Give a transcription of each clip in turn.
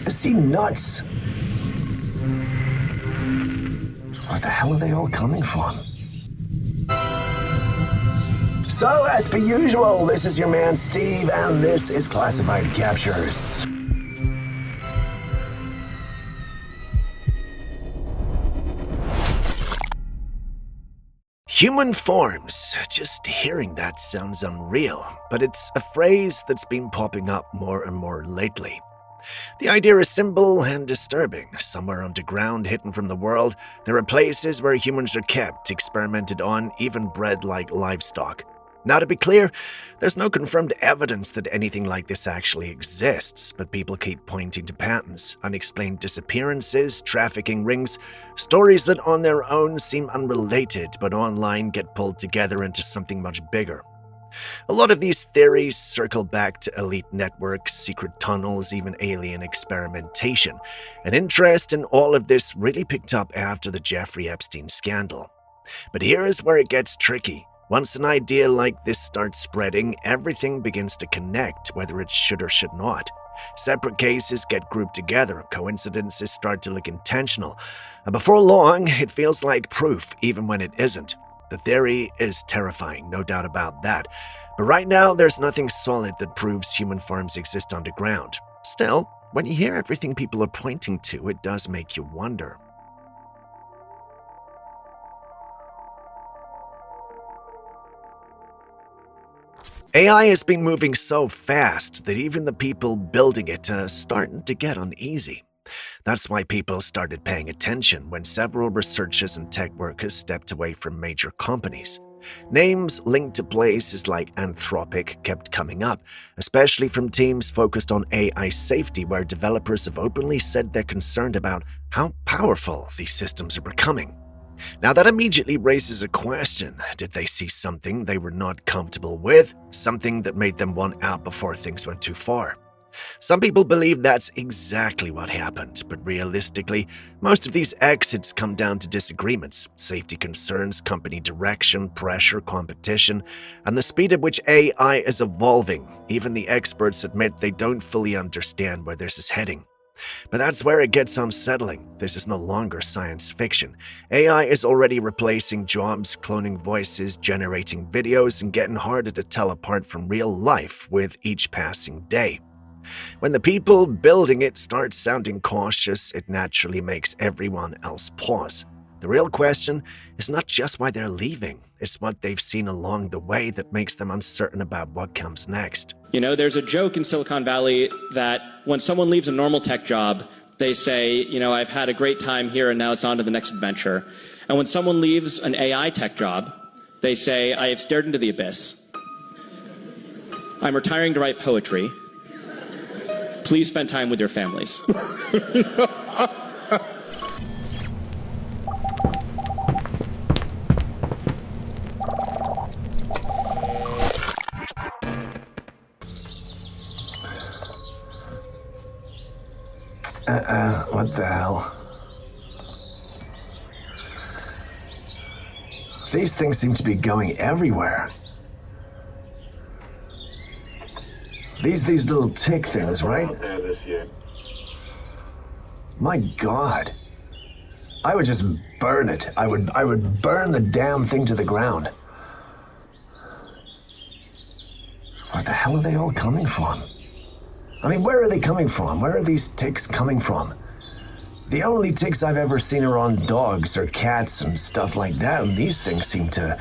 Is he nuts? Where the hell are they all coming from? So, as per usual, this is your man Steve, and this is Classified Captures. Human forms. Just hearing that sounds unreal, but it's a phrase that's been popping up more and more lately. The idea is simple and disturbing. Somewhere underground, hidden from the world, there are places where humans are kept, experimented on, even bred like livestock. Now, to be clear, there's no confirmed evidence that anything like this actually exists, but people keep pointing to patterns, unexplained disappearances, trafficking rings, stories that on their own seem unrelated, but online get pulled together into something much bigger. A lot of these theories circle back to elite networks, secret tunnels, even alien experimentation. And interest in all of this really picked up after the Jeffrey Epstein scandal. But here's where it gets tricky. Once an idea like this starts spreading, everything begins to connect, whether it should or should not. Separate cases get grouped together, coincidences start to look intentional, and before long, it feels like proof, even when it isn't. The theory is terrifying, no doubt about that, but right now there's nothing solid that proves human farms exist underground. Still, when you hear everything people are pointing to, it does make you wonder. AI has been moving so fast that even the people building it are starting to get uneasy. That's why people started paying attention when several researchers and tech workers stepped away from major companies. Names linked to places like Anthropic kept coming up, especially from teams focused on AI safety, where developers have openly said they're concerned about how powerful these systems are becoming. Now that immediately raises a question. Did they see something they were not comfortable with? Something that made them want out before things went too far? Some people believe that's exactly what happened, but realistically, most of these exits come down to disagreements, safety concerns, company direction, pressure, competition, and the speed at which AI is evolving. Even the experts admit they don't fully understand where this is heading. But that's where it gets unsettling. This is no longer science fiction. AI is already replacing jobs, cloning voices, generating videos, and getting harder to tell apart from real life with each passing day. When the people building it start sounding cautious, it naturally makes everyone else pause. The real question is not just why they're leaving, it's what they've seen along the way that makes them uncertain about what comes next. You know, there's a joke in Silicon Valley that when someone leaves a normal tech job, they say, you know, I've had a great time here and now it's on to the next adventure. And when someone leaves an AI tech job, they say, I have stared into the abyss. I'm retiring to write poetry. Please spend time with your families. What the hell? These things seem to be going everywhere. These little tick things, right? My God. I would just burn it. I would burn the damn thing to the ground. Where the hell are they all coming from? I mean, where are they coming from? Where are these ticks coming from? The only ticks I've ever seen are on dogs or cats and stuff like that, and these things seem to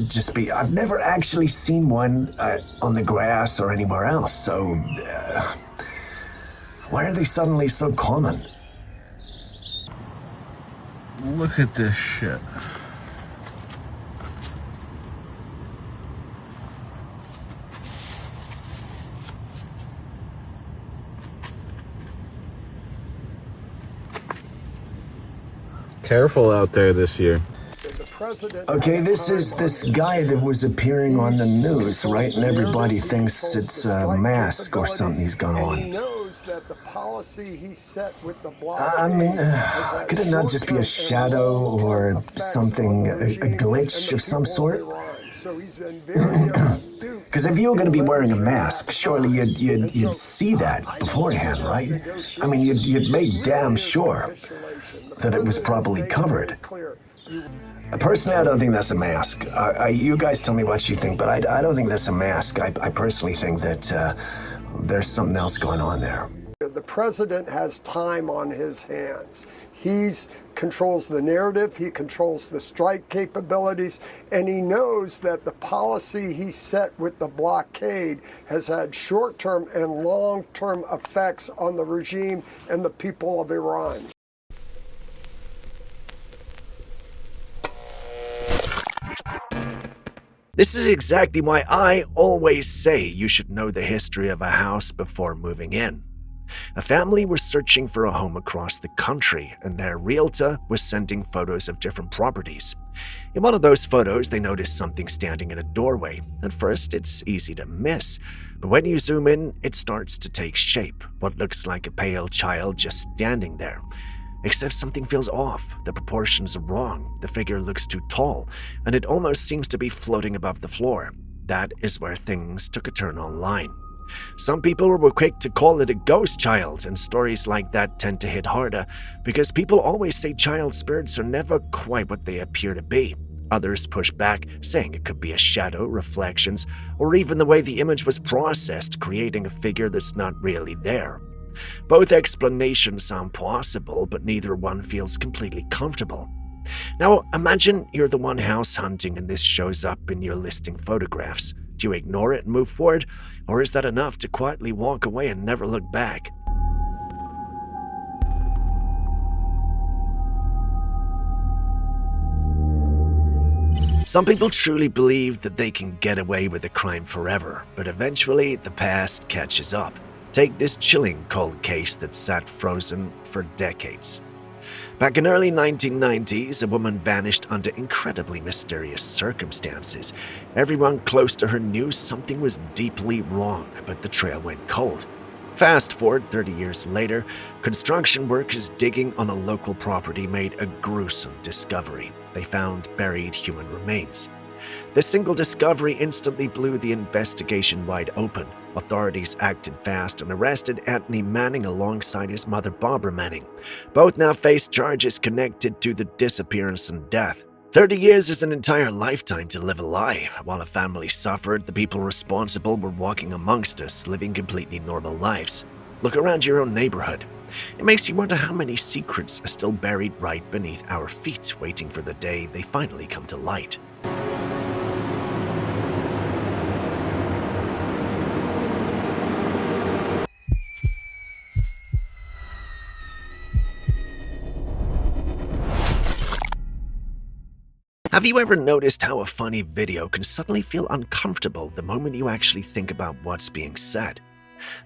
just be... I've never actually seen one on the grass or anywhere else, so... why are they suddenly so common? Look at this shit. Careful out there this year. Okay, this is this guy that was appearing on the news, right? And everybody thinks it's a mask or something he's got on. I mean, could it not just be a shadow or something, a glitch of some sort? Because Because if you were going to be wearing a mask, surely you'd see that beforehand, right? I mean, you'd make damn sure that it was properly covered. Personally, I don't think that's a mask. You guys tell me what you think, but I don't think that's a mask. I personally think that there's something else going on there. The president has time on his hands. He controls the narrative, he controls the strike capabilities, and he knows that the policy he set with the blockade has had short-term and long-term effects on the regime and the people of Iran. This is exactly why I always say you should know the history of a house before moving in. A family was searching for a home across the country, and their realtor was sending photos of different properties. In one of those photos, they noticed something standing in a doorway. At first, it's easy to miss, but when you zoom in, it starts to take shape, what looks like a pale child just standing there. Except something feels off, the proportions are wrong, the figure looks too tall, and it almost seems to be floating above the floor. That is where things took a turn online. Some people were quick to call it a ghost child, and stories like that tend to hit harder because people always say child spirits are never quite what they appear to be. Others push back, saying it could be a shadow, reflections, or even the way the image was processed, creating a figure that's not really there. Both explanations sound possible, but neither one feels completely comfortable. Now, imagine you're the one house hunting and this shows up in your listing photographs. Do you ignore it and move forward, or is that enough to quietly walk away and never look back? Some people truly believe that they can get away with a crime forever, but eventually the past catches up. Take this chilling cold case that sat frozen for decades. Back in early 1990s, a woman vanished under incredibly mysterious circumstances. Everyone close to her knew something was deeply wrong, but the trail went cold. Fast forward 30 years later, construction workers digging on a local property made a gruesome discovery. They found buried human remains. The single discovery instantly blew the investigation wide open. Authorities acted fast and arrested Anthony Manning alongside his mother Barbara Manning. Both now face charges connected to the disappearance and death. 30 years is an entire lifetime to live a lie. While a family suffered, the people responsible were walking amongst us, living completely normal lives. Look around your own neighborhood. It makes you wonder how many secrets are still buried right beneath our feet, waiting for the day they finally come to light. Have you ever noticed how a funny video can suddenly feel uncomfortable the moment you actually think about what's being said?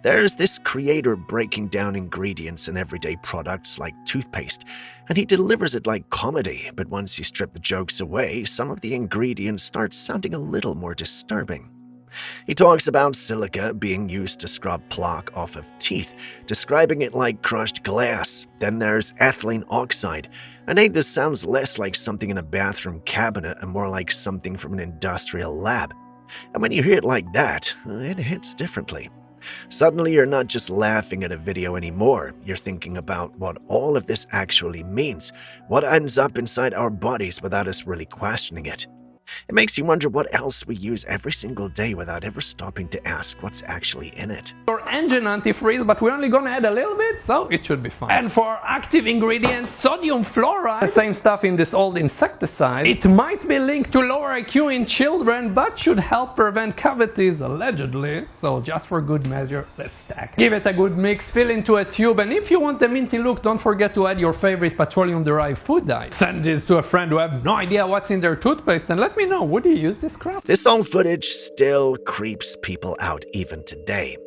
There's this creator breaking down ingredients in everyday products like toothpaste, and he delivers it like comedy, but once you strip the jokes away, some of the ingredients start sounding a little more disturbing. He talks about silica being used to scrub plaque off of teeth, describing it like crushed glass. Then there's ethylene oxide. And this sounds less like something in a bathroom cabinet and more like something from an industrial lab. And when you hear it like that, it hits differently. Suddenly you're not just laughing at a video anymore, you're thinking about what all of this actually means, what ends up inside our bodies without us really questioning it. It makes you wonder what else we use every single day without ever stopping to ask what's actually in it. Your engine antifreeze, but we're only gonna add a little bit, so it should be fine. And for active ingredients, sodium fluoride, the same stuff in this old insecticide. It might be linked to lower IQ in children, but should help prevent cavities, allegedly. So just for good measure, let's stack. Give it a good mix, fill into a tube, and if you want a minty look, don't forget to add your favorite petroleum-derived food dye. Send this to a friend who have no idea what's in their toothpaste, and let me know, would you use this crap? This old footage still creeps people out even today.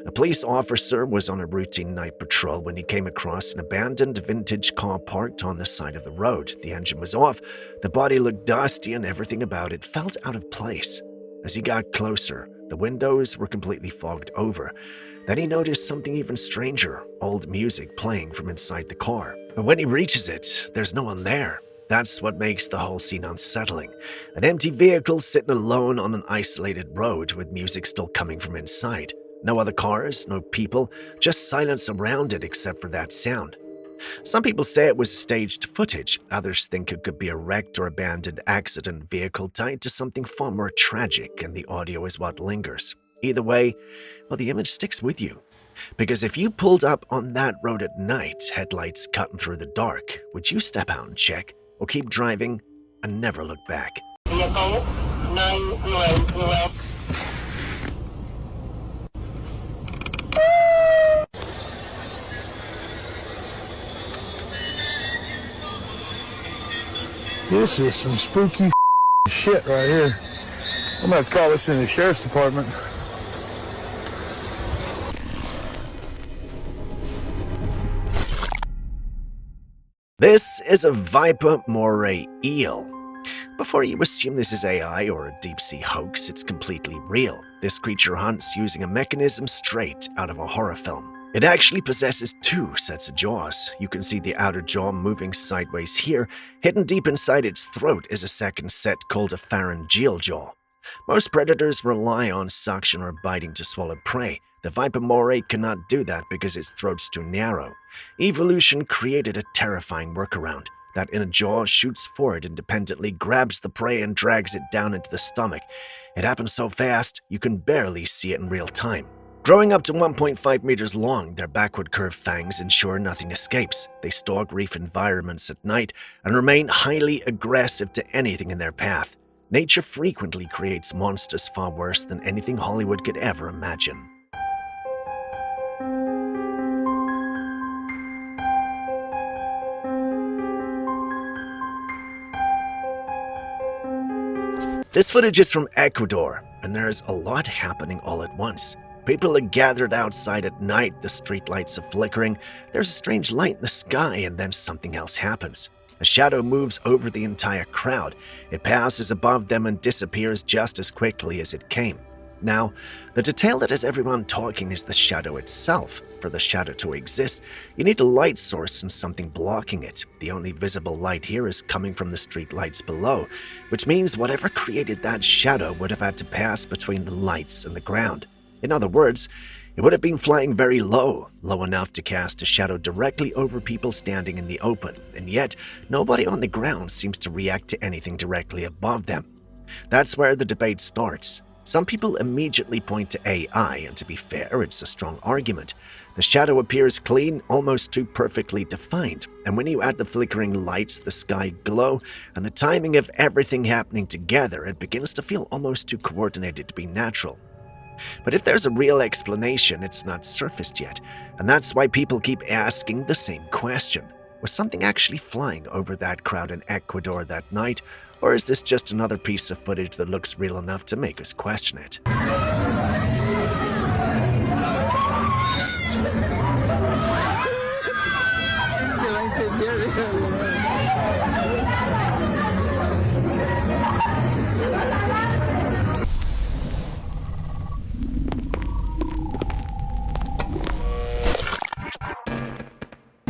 A police officer was on a routine night patrol when he came across an abandoned vintage car parked on the side of the road. The engine was off, the body looked dusty, and everything about it felt out of place. As he got closer, the windows were completely fogged over. Then he noticed something even stranger, old music playing from inside the car. But when he reaches it, there's no one there. That's what makes the whole scene unsettling. An empty vehicle sitting alone on an isolated road with music still coming from inside. No other cars, no people, just silence around it except for that sound. Some people say it was staged footage, others think it could be a wrecked or abandoned accident vehicle tied to something far more tragic, and the audio is what lingers. Either way, well, the image sticks with you. Because if you pulled up on that road at night, headlights cutting through the dark, would you step out and check, or keep driving and never look back? Vehicle 990. This is some spooky shit right here. I'm gonna call this in the sheriff's department. This is a Viper moray eel. Before you assume this is AI or a deep-sea hoax, it's completely real. This creature hunts using a mechanism straight out of a horror film. It actually possesses 2 sets of jaws. You can see the outer jaw moving sideways here. Hidden deep inside its throat is a second set called a pharyngeal jaw. Most predators rely on suction or biting to swallow prey. The Viper moray cannot do that because its throat's too narrow. Evolution created a terrifying workaround. That inner jaw shoots forward independently, grabs the prey, and drags it down into the stomach. It happens so fast, you can barely see it in real time. Growing up to 1.5 meters long, their backward curved fangs ensure nothing escapes. They stalk reef environments at night and remain highly aggressive to anything in their path. Nature frequently creates monsters far worse than anything Hollywood could ever imagine. This footage is from Ecuador, and there's a lot happening all at once. People are gathered outside at night, the streetlights are flickering, there's a strange light in the sky, and then something else happens. A shadow moves over the entire crowd. It passes above them and disappears just as quickly as it came. Now, the detail that has everyone talking is the shadow itself. For the shadow to exist, you need a light source and something blocking it. The only visible light here is coming from the streetlights below, which means whatever created that shadow would have had to pass between the lights and the ground. In other words, it would have been flying very low, low enough to cast a shadow directly over people standing in the open, and yet nobody on the ground seems to react to anything directly above them. That's where the debate starts. Some people immediately point to AI, and to be fair, it's a strong argument. The shadow appears clean, almost too perfectly defined, and when you add the flickering lights, the sky glow, and the timing of everything happening together, it begins to feel almost too coordinated to be natural. But if there's a real explanation, it's not surfaced yet, and that's why people keep asking the same question. Was something actually flying over that crowd in Ecuador that night, or is this just another piece of footage that looks real enough to make us question it?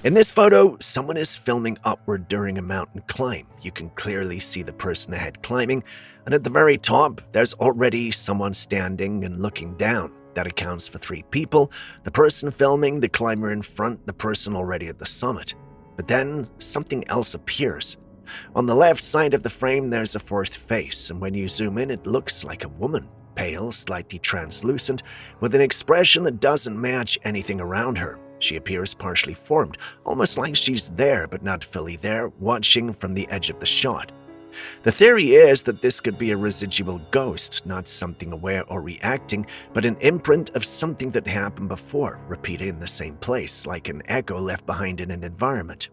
In this photo, someone is filming upward during a mountain climb. You can clearly see the person ahead climbing, and at the very top, there's already someone standing and looking down. That accounts for 3 people: the person filming, the climber in front, the person already at the summit. But then, something else appears. On the left side of the frame, there's a 4th face, and when you zoom in, it looks like a woman. Pale, slightly translucent, with an expression that doesn't match anything around her. She appears partially formed, almost like she's there but not fully there, watching from the edge of the shot. The theory is that this could be a residual ghost, not something aware or reacting, but an imprint of something that happened before, repeated in the same place, like an echo left behind in an environment.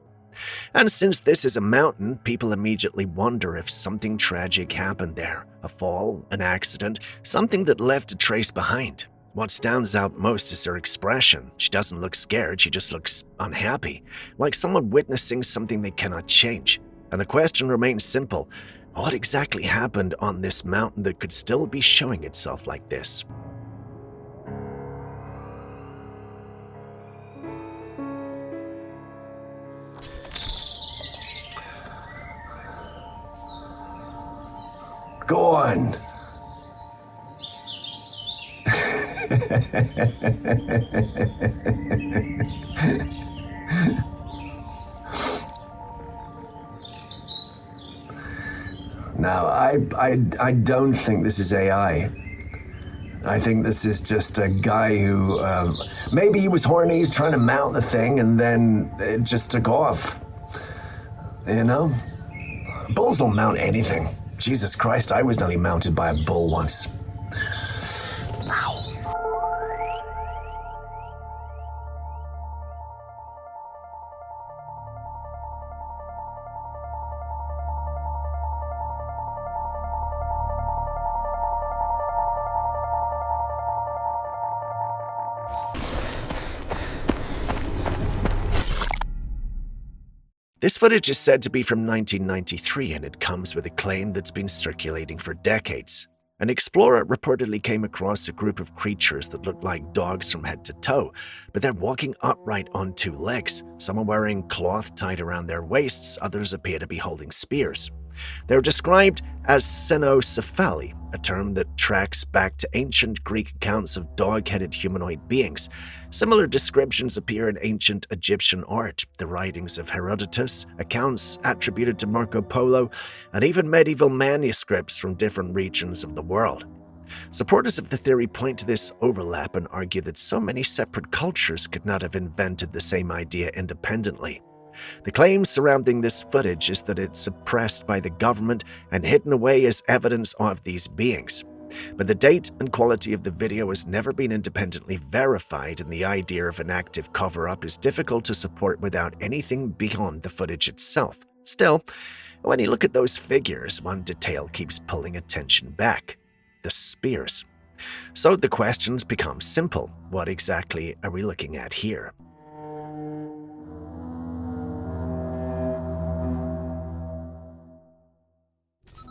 And since this is a mountain, people immediately wonder if something tragic happened there. A fall, an accident, something that left a trace behind. What stands out most is her expression. She doesn't look scared, she just looks unhappy, like someone witnessing something they cannot change. And the question remains simple: what exactly happened on this mountain that could still be showing itself like this? Go on. Now, I don't think this is AI. I think this is just a guy who, maybe he was horny, he's trying to mount the thing, and then it just took off. You know? Bulls don't mount anything. Jesus Christ, I was nearly mounted by a bull once. Ow. This footage is said to be from 1993, and it comes with a claim that's been circulating for decades. An explorer reportedly came across a group of creatures that looked like dogs from head to toe, but they're walking upright on two legs. Some are wearing cloth tied around their waists, others appear to be holding spears. They're described as cynocephali, a term that tracks back to ancient Greek accounts of dog-headed humanoid beings. Similar descriptions appear in ancient Egyptian art, the writings of Herodotus, accounts attributed to Marco Polo, and even medieval manuscripts from different regions of the world. Supporters of the theory point to this overlap and argue that so many separate cultures could not have invented the same idea independently. The claim surrounding this footage is that it's suppressed by the government and hidden away as evidence of these beings. But the date and quality of the video has never been independently verified, and the idea of an active cover-up is difficult to support without anything beyond the footage itself. Still, when you look at those figures, one detail keeps pulling attention back: the spears. So the questions become simple. What exactly are we looking at here?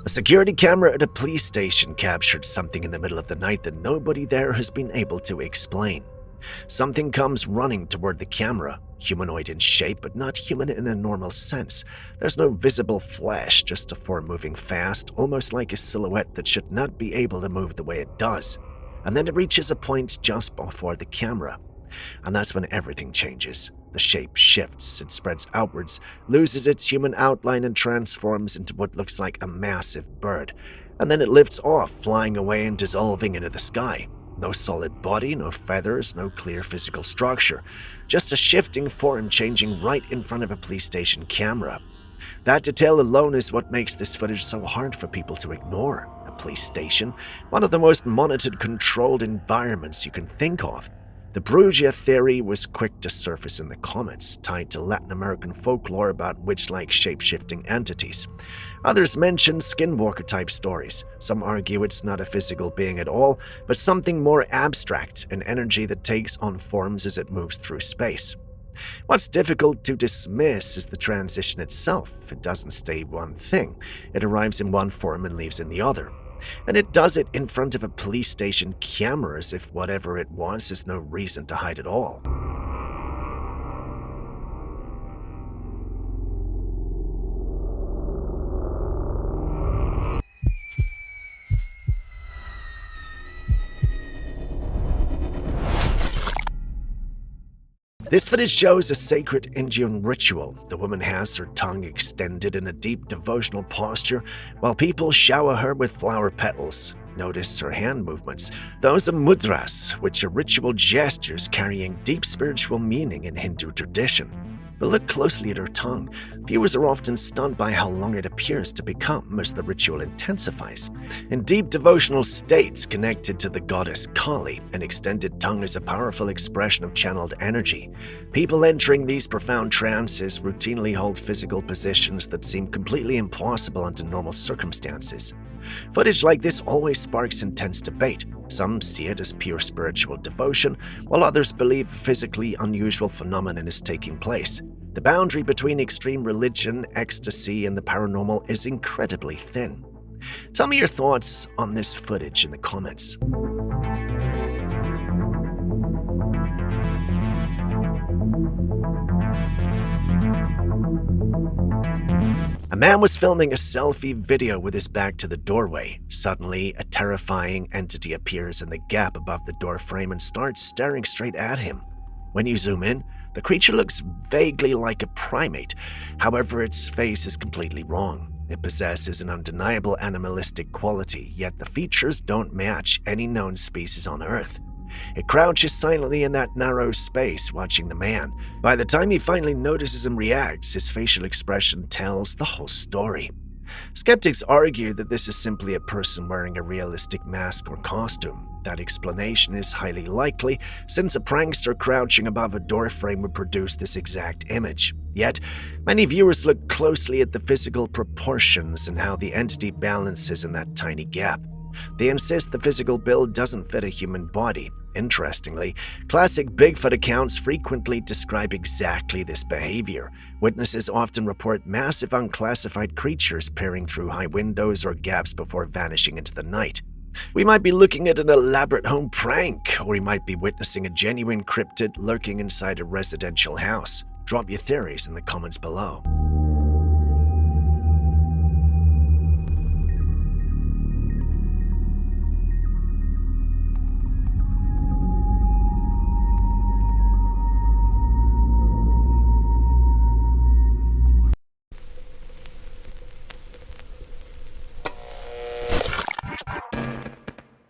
A security camera at a police station captured something in the middle of the night that nobody there has been able to explain. Something comes running toward the camera, humanoid in shape, but not human in a normal sense. There's no visible flesh, just a form moving fast, almost like a silhouette that should not be able to move the way it does. And then it reaches a point just before the camera. And that's when everything changes. The shape shifts, it spreads outwards, loses its human outline and transforms into what looks like a massive bird. And then it lifts off, flying away and dissolving into the sky. No solid body, no feathers, no clear physical structure. Just a shifting form changing right in front of a police station camera. That detail alone is what makes this footage so hard for people to ignore. A police station, one of the most monitored, controlled environments you can think of. The Brugia theory was quick to surface in the comments, tied to Latin American folklore about witch-like shape-shifting entities. Others mention skinwalker-type stories. Some argue it's not a physical being at all, but something more abstract, an energy that takes on forms as it moves through space. What's difficult to dismiss is the transition itself. It doesn't stay one thing. It arrives in one form and leaves in the other. And it does it in front of a police station camera as if whatever it was is no reason to hide it all. This footage shows a sacred Indian ritual. The woman has her tongue extended in a deep devotional posture, while people shower her with flower petals. Notice her hand movements. Those are mudras, which are ritual gestures carrying deep spiritual meaning in Hindu tradition. But look closely at her tongue. Viewers are often stunned by how long it appears to become as the ritual intensifies. In deep devotional states connected to the goddess Kali, an extended tongue is a powerful expression of channeled energy. People entering these profound trances routinely hold physical positions that seem completely impossible under normal circumstances. Footage like this always sparks intense debate. Some see it as pure spiritual devotion, while others believe a physically unusual phenomenon is taking place. The boundary between extreme religion, ecstasy, and the paranormal is incredibly thin. Tell me your thoughts on this footage in the comments. A man was filming a selfie video with his back to the doorway. Suddenly, a terrifying entity appears in the gap above the door frame and starts staring straight at him. When you zoom in, the creature looks vaguely like a primate. However, its face is completely wrong. It possesses an undeniable animalistic quality, yet the features don't match any known species on Earth. It crouches silently in that narrow space, watching the man. By the time he finally notices and reacts, his facial expression tells the whole story. Skeptics argue that this is simply a person wearing a realistic mask or costume. That explanation is highly likely, since a prankster crouching above a doorframe would produce this exact image. Yet, many viewers look closely at the physical proportions and how the entity balances in that tiny gap. They insist the physical build doesn't fit a human body. Interestingly, classic Bigfoot accounts frequently describe exactly this behavior. Witnesses often report massive unclassified creatures peering through high windows or gaps before vanishing into the night. We might be looking at an elaborate home prank, or we might be witnessing a genuine cryptid lurking inside a residential house. Drop your theories in the comments below.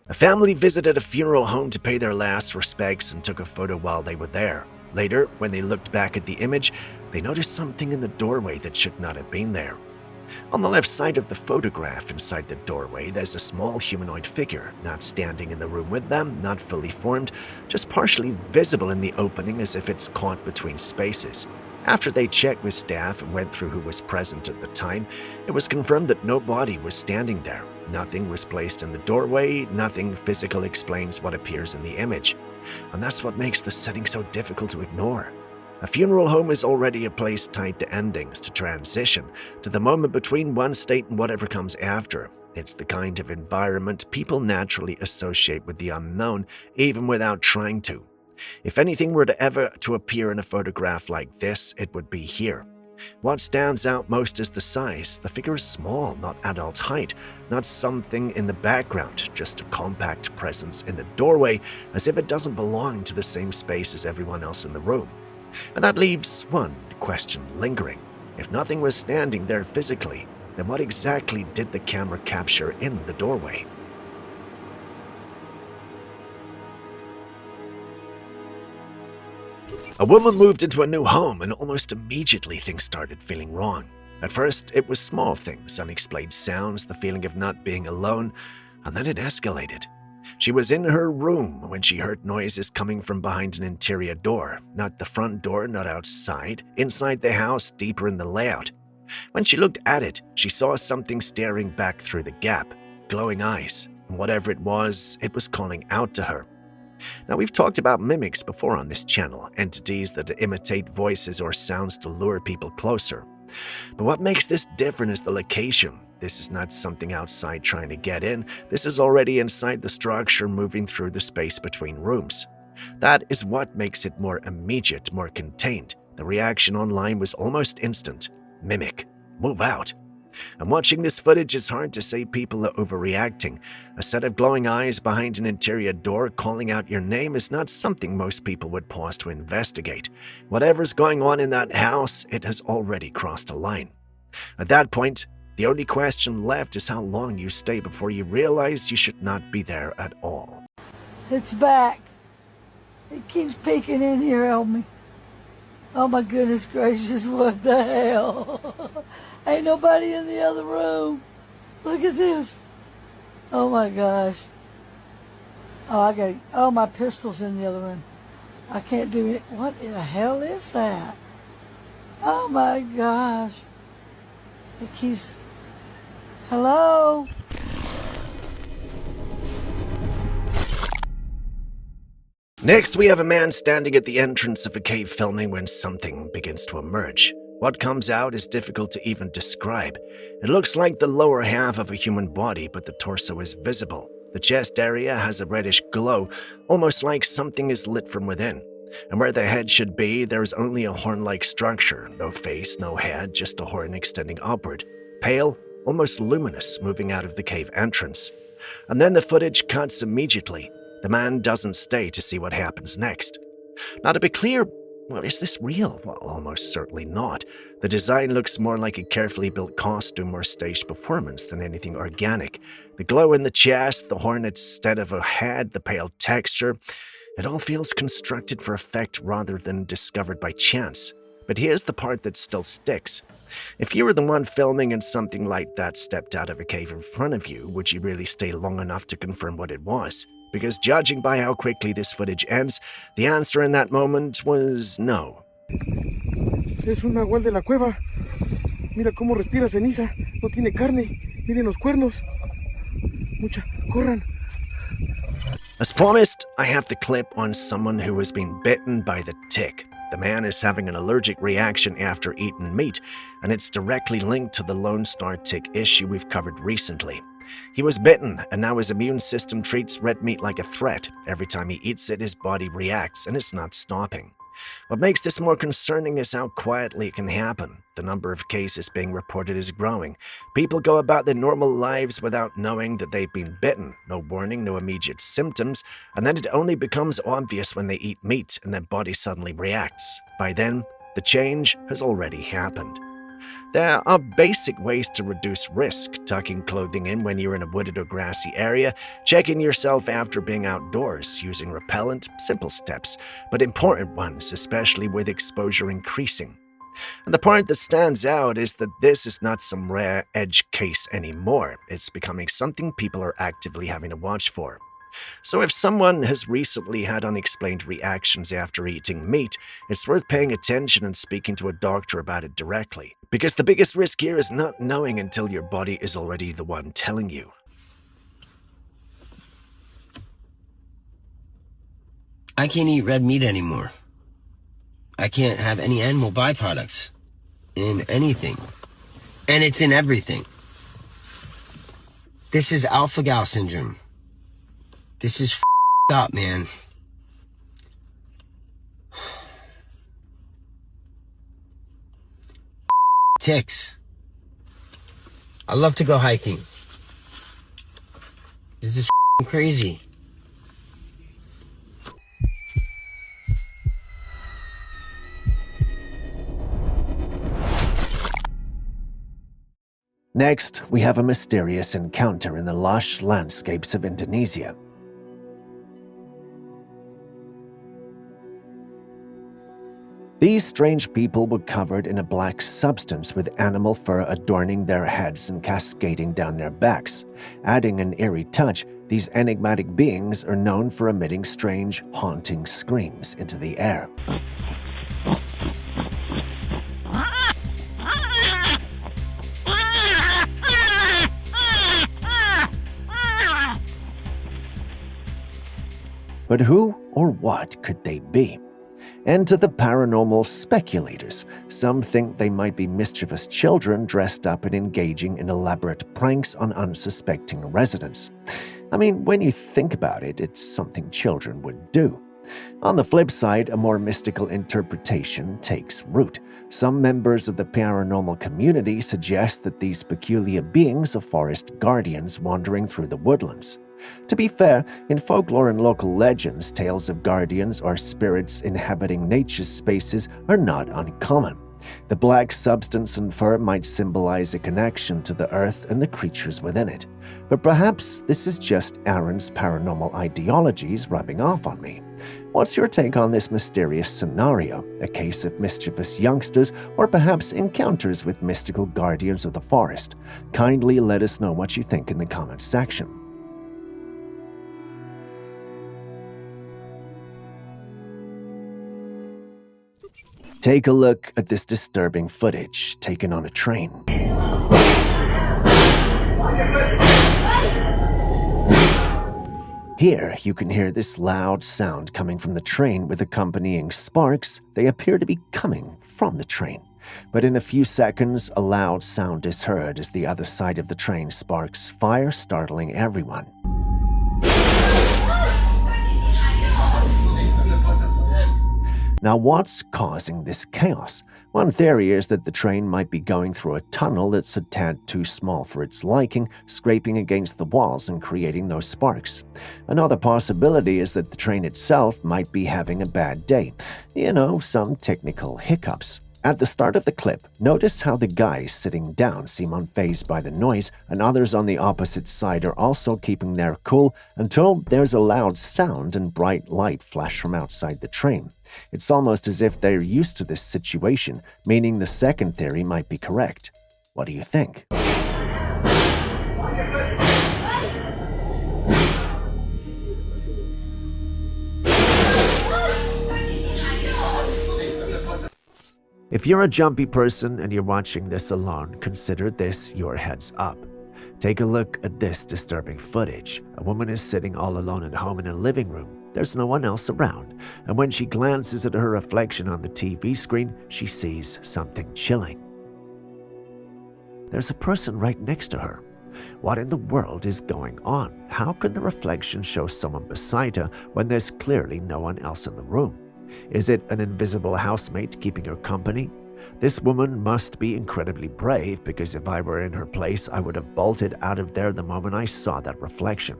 A family visited a funeral home to pay their last respects and took a photo while they were there. Later, when they looked back at the image, they noticed something in the doorway that should not have been there. On the left side of the photograph, inside the doorway, there's a small humanoid figure, not standing in the room with them, not fully formed, just partially visible in the opening as if it's caught between spaces. After they checked with staff and went through who was present at the time, it was confirmed that no body was standing there. Nothing was placed in the doorway, nothing physical explains what appears in the image. And that's what makes the setting so difficult to ignore. A funeral home is already a place tied to endings, to transition, to the moment between one state and whatever comes after. It's the kind of environment people naturally associate with the unknown, even without trying to. If anything were to ever to appear in a photograph like this, it would be here. What stands out most is the size. The figure is small, not adult height, not something in the background, just a compact presence in the doorway, as if it doesn't belong to the same space as everyone else in the room. And that leaves one question lingering. If nothing was standing there physically, then what exactly did the camera capture in the doorway? A woman moved into a new home, and almost immediately things started feeling wrong. At first, it was small things, unexplained sounds, the feeling of not being alone, and then it escalated. She was in her room when she heard noises coming from behind an interior door, not the front door, not outside, inside the house, deeper in the layout. When she looked at it, she saw something staring back through the gap, glowing eyes, and whatever it was calling out to her. Now, we've talked about mimics before on this channel, entities that imitate voices or sounds to lure people closer. But what makes this different is the location. This is not something outside trying to get in. This is already inside the structure, moving through the space between rooms. That is what makes it more immediate, more contained. The reaction online was almost instant. Mimic, move out. And watching this footage, it's hard to say people are overreacting. A set of glowing eyes behind an interior door calling out your name is not something most people would pause to investigate. Whatever's going on in that house, it has already crossed a line. At that point, the only question left is how long you stay before you realize you should not be there at all. It's back. It keeps peeking in here on me. Oh my goodness gracious, what the hell? Ain't nobody in the other room. Look at this. Oh my gosh. Oh, my pistol's in the other room. I can't do it. What in the hell is that? Oh my gosh. It keeps... Hello? Next, we have a man standing at the entrance of a cave filming when something begins to emerge. What comes out is difficult to even describe. It looks like the lower half of a human body, but the torso is visible. The chest area has a reddish glow, almost like something is lit from within. And where the head should be, there's only a horn-like structure. No face, no head, just a horn extending upward. Pale, almost luminous, moving out of the cave entrance. And then the footage cuts immediately. The man doesn't stay to see what happens next. Now, to be clear, well, is this real? Well, almost certainly not. The design looks more like a carefully built costume or staged performance than anything organic. The glow in the chest, the horn instead of a head, the pale texture, it all feels constructed for effect rather than discovered by chance. But here's the part that still sticks. If you were the one filming and something like that stepped out of a cave in front of you, would you really stay long enough to confirm what it was? Because judging by how quickly this footage ends, the answer in that moment was no. Es un nahual de la cueva. Mira cómo respira ceniza. No tiene carne. Miren los cuernos. Mucha, corran. As promised, I have the clip on someone who has been bitten by the tick. The man is having an allergic reaction after eating meat, and it's directly linked to the Lone Star tick issue we've covered recently. He was bitten, and now his immune system treats red meat like a threat. Every time he eats it, his body reacts, and it's not stopping. What makes this more concerning is how quietly it can happen. The number of cases being reported is growing. People go about their normal lives without knowing that they've been bitten. No warning, no immediate symptoms, and then it only becomes obvious when they eat meat and their body suddenly reacts. By then, the change has already happened. There are basic ways to reduce risk: tucking clothing in when you're in a wooded or grassy area, checking yourself after being outdoors, using repellent, simple steps, but important ones, especially with exposure increasing. And the part that stands out is that this is not some rare edge case anymore. It's becoming something people are actively having to watch for. So if someone has recently had unexplained reactions after eating meat, it's worth paying attention and speaking to a doctor about it directly. Because the biggest risk here is not knowing until your body is already the one telling you. I can't eat red meat anymore. I can't have any animal byproducts in anything. And it's in everything. This is alpha-gal syndrome. This is f***ed up, man. Ticks. I love to go hiking. This is f***ing crazy. Next, we have a mysterious encounter in the lush landscapes of Indonesia. These strange people were covered in a black substance with animal fur adorning their heads and cascading down their backs. Adding an eerie touch, these enigmatic beings are known for emitting strange, haunting screams into the air. But who or what could they be? And to the paranormal speculators, some think they might be mischievous children dressed up and engaging in elaborate pranks on unsuspecting residents. I mean, when you think about it, it's something children would do. On the flip side, a more mystical interpretation takes root. Some members of the paranormal community suggest that these peculiar beings are forest guardians wandering through the woodlands. To be fair, in folklore and local legends, tales of guardians or spirits inhabiting nature's spaces are not uncommon. The black substance and fur might symbolize a connection to the earth and the creatures within it. But perhaps this is just Aaron's paranormal ideologies rubbing off on me. What's your take on this mysterious scenario? A case of mischievous youngsters, or perhaps encounters with mystical guardians of the forest? Kindly let us know what you think in the comments section. Take a look at this disturbing footage taken on a train. Here, you can hear this loud sound coming from the train with accompanying sparks. They appear to be coming from the train. But in a few seconds, a loud sound is heard as the other side of the train sparks fire, startling everyone. Now, what's causing this chaos? One theory is that the train might be going through a tunnel that's a tad too small for its liking, scraping against the walls and creating those sparks. Another possibility is that the train itself might be having a bad day. Some technical hiccups. At the start of the clip, notice how the guys sitting down seem unfazed by the noise, and others on the opposite side are also keeping their cool until there's a loud sound and bright light flash from outside the train. It's almost as if they're used to this situation, meaning the second theory might be correct. What do you think? If you're a jumpy person and you're watching this alone, consider this your heads up. Take a look at this disturbing footage. A woman is sitting all alone at home in a living room. There's no one else around, and when she glances at her reflection on the TV screen, she sees something chilling. There's a person right next to her. What in the world is going on? How can the reflection show someone beside her when there's clearly no one else in the room? Is it an invisible housemate keeping her company? This woman must be incredibly brave, because if I were in her place, I would have bolted out of there the moment I saw that reflection.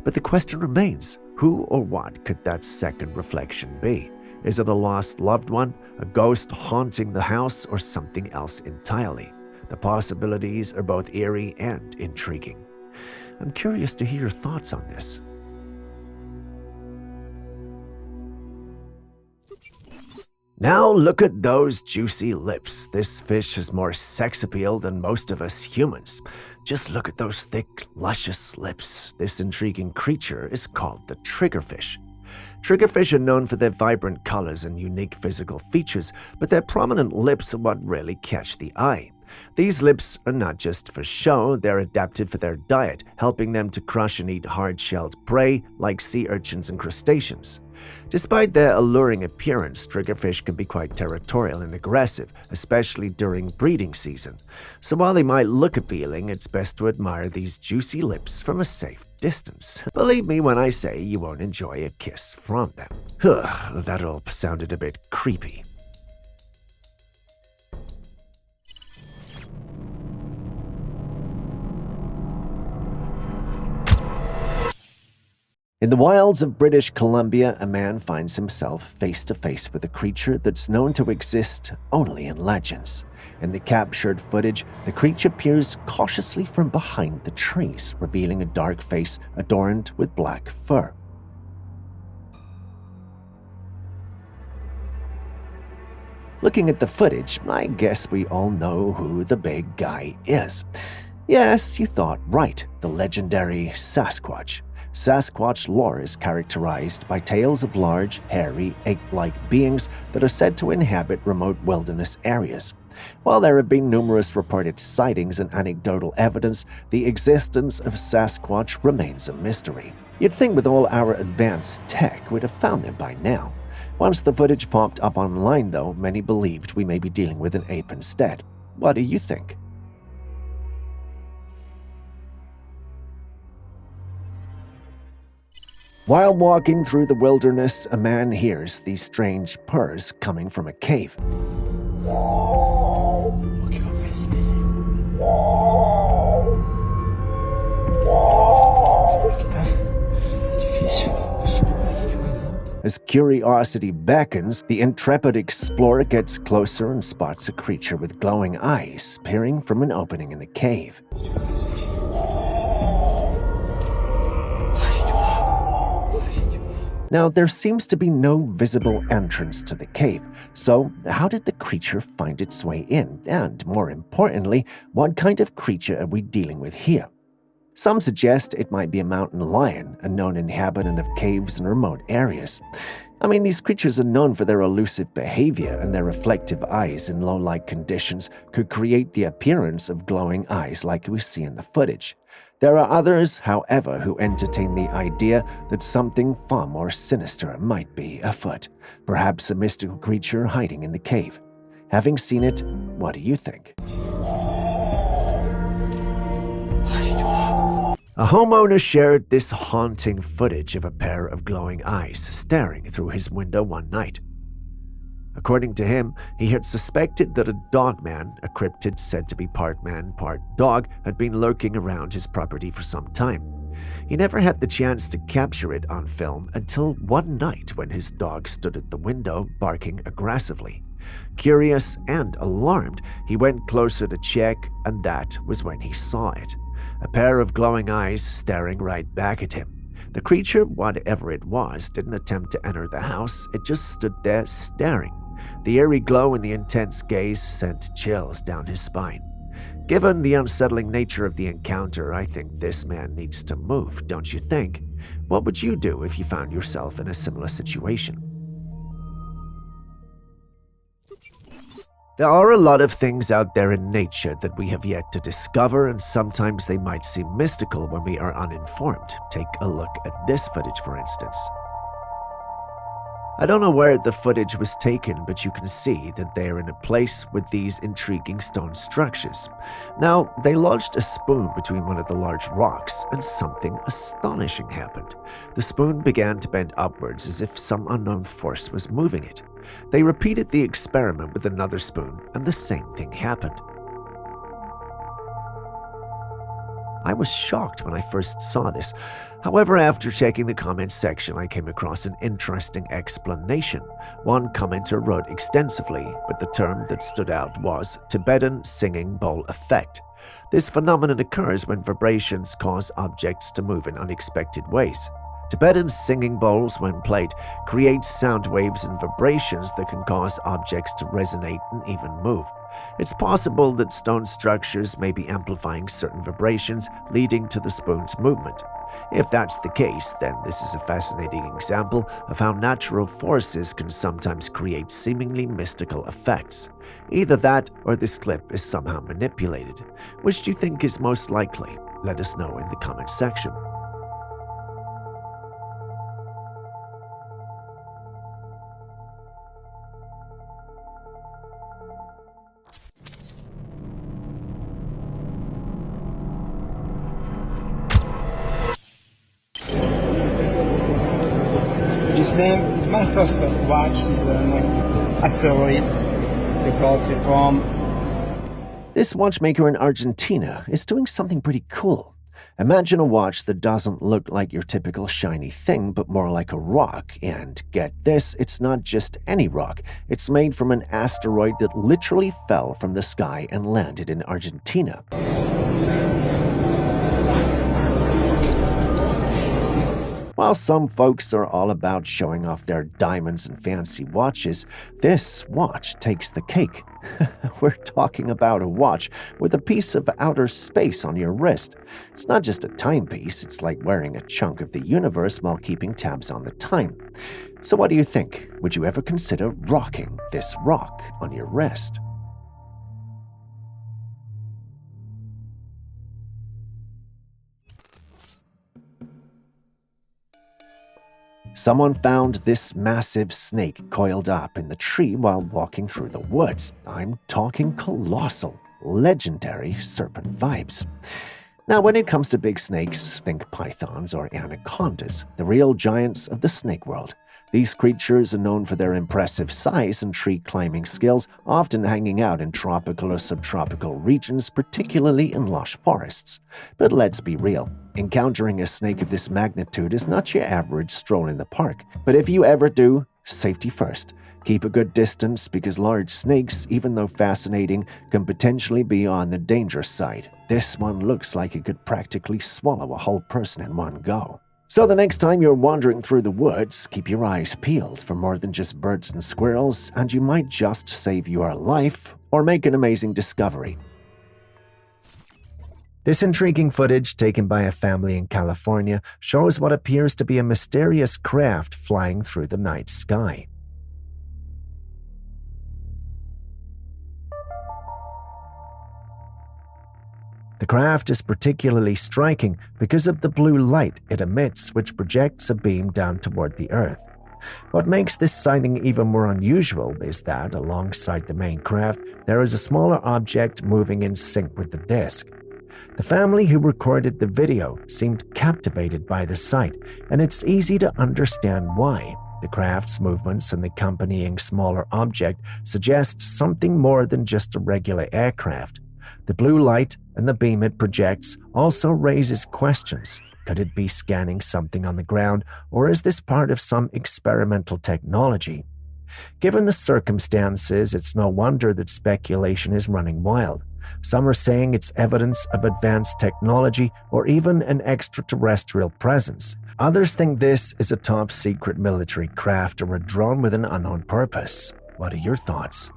But the question remains, who or what could that second reflection be? Is it a lost loved one, a ghost haunting the house, or something else entirely? The possibilities are both eerie and intriguing. I'm curious to hear your thoughts on this. Now look at those juicy lips. This fish has more sex appeal than most of us humans. Just look at those thick, luscious lips. This intriguing creature is called the triggerfish. Triggerfish are known for their vibrant colors and unique physical features, but their prominent lips are what really catch the eye. These lips are not just for show, they're adapted for their diet, helping them to crush and eat hard-shelled prey like sea urchins and crustaceans. Despite their alluring appearance, triggerfish can be quite territorial and aggressive, especially during breeding season. So while they might look appealing, it's best to admire these juicy lips from a safe distance. Believe me when I say you won't enjoy a kiss from them. That all sounded a bit creepy. In the wilds of British Columbia, a man finds himself face to face with a creature that's known to exist only in legends. In the captured footage, the creature peers cautiously from behind the trees, revealing a dark face adorned with black fur. Looking at the footage, I guess we all know who the big guy is. Yes, you thought right, the legendary Sasquatch. Sasquatch lore is characterized by tales of large, hairy, ape-like beings that are said to inhabit remote wilderness areas. While there have been numerous reported sightings and anecdotal evidence, the existence of Sasquatch remains a mystery. You'd think with all our advanced tech, we'd have found them by now. Once the footage popped up online, though, many believed we may be dealing with an ape instead. What do you think? While walking through the wilderness, a man hears these strange purrs coming from a cave. As curiosity beckons, the intrepid explorer gets closer and spots a creature with glowing eyes peering from an opening in the cave. Now, there seems to be no visible entrance to the cave, so how did the creature find its way in? And more importantly, what kind of creature are we dealing with here? Some suggest it might be a mountain lion, a known inhabitant of caves in remote areas. I mean, these creatures are known for their elusive behavior, and their reflective eyes in low-light conditions could create the appearance of glowing eyes like we see in the footage. There are others, however, who entertain the idea that something far more sinister might be afoot, perhaps a mystical creature hiding in the cave. Having seen it, what do you think? A homeowner shared this haunting footage of a pair of glowing eyes staring through his window one night. According to him, he had suspected that a dogman, a cryptid said to be part man, part dog, had been lurking around his property for some time. He never had the chance to capture it on film until one night when his dog stood at the window barking aggressively. Curious and alarmed, he went closer to check, and that was when he saw it. A pair of glowing eyes staring right back at him. The creature, whatever it was, didn't attempt to enter the house, it just stood there staring. The eerie glow and the intense gaze sent chills down his spine. Given the unsettling nature of the encounter, I think this man needs to move, don't you think? What would you do if you found yourself in a similar situation? There are a lot of things out there in nature that we have yet to discover, and sometimes they might seem mystical when we are uninformed. Take a look at this footage, for instance. I don't know where the footage was taken, but you can see that they are in a place with these intriguing stone structures. Now, they lodged a spoon between one of the large rocks, and something astonishing happened. The spoon began to bend upwards as if some unknown force was moving it. They repeated the experiment with another spoon, and the same thing happened. I was shocked when I first saw this. However, after checking the comments section, I came across an interesting explanation. One commenter wrote extensively, but the term that stood out was Tibetan singing bowl effect. This phenomenon occurs when vibrations cause objects to move in unexpected ways. Tibetan singing bowls, when played, create sound waves and vibrations that can cause objects to resonate and even move. It's possible that stone structures may be amplifying certain vibrations, leading to the spoon's movement. If that's the case, then this is a fascinating example of how natural forces can sometimes create seemingly mystical effects. Either that or this clip is somehow manipulated. Which do you think is most likely? Let us know in the comments section. It's my first watch is an asteroid because it's from. This watchmaker in Argentina is doing something pretty cool. Imagine a watch that doesn't look like your typical shiny thing, but more like a rock. And get this, it's not just any rock. It's made from an asteroid that literally fell from the sky and landed in Argentina. While some folks are all about showing off their diamonds and fancy watches, this watch takes the cake. We're talking about a watch with a piece of outer space on your wrist. It's not just a timepiece, it's like wearing a chunk of the universe while keeping tabs on the time. So what do you think? Would you ever consider rocking this rock on your wrist? Someone found this massive snake coiled up in the tree while walking through the woods. I'm talking colossal, legendary serpent vibes. Now, when it comes to big snakes, think pythons or anacondas, the real giants of the snake world. These creatures are known for their impressive size and tree-climbing skills, often hanging out in tropical or subtropical regions, particularly in lush forests. But let's be real. Encountering a snake of this magnitude is not your average stroll in the park. But if you ever do, safety first. Keep a good distance because large snakes, even though fascinating, can potentially be on the dangerous side. This one looks like it could practically swallow a whole person in one go. So the next time you're wandering through the woods, keep your eyes peeled for more than just birds and squirrels, and you might just save your life or make an amazing discovery. This intriguing footage taken by a family in California shows what appears to be a mysterious craft flying through the night sky. The craft is particularly striking because of the blue light it emits, which projects a beam down toward the Earth. What makes this sighting even more unusual is that, alongside the main craft, there is a smaller object moving in sync with the disk. The family who recorded the video seemed captivated by the sight, and it's easy to understand why. The craft's movements and the accompanying smaller object suggest something more than just a regular aircraft. The blue light and the beam it projects also raises questions. Could it be scanning something on the ground, or is this part of some experimental technology? Given the circumstances, it's no wonder that speculation is running wild. Some are saying it's evidence of advanced technology or even an extraterrestrial presence. Others think this is a top-secret military craft or a drone with an unknown purpose. What are your thoughts?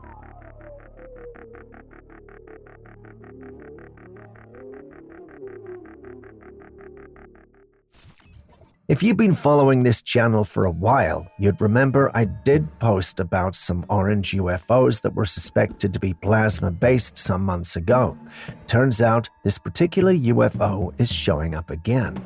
If you've been following this channel for a while, you'd remember I did post about some orange UFOs that were suspected to be plasma-based some months ago. Turns out this particular UFO is showing up again.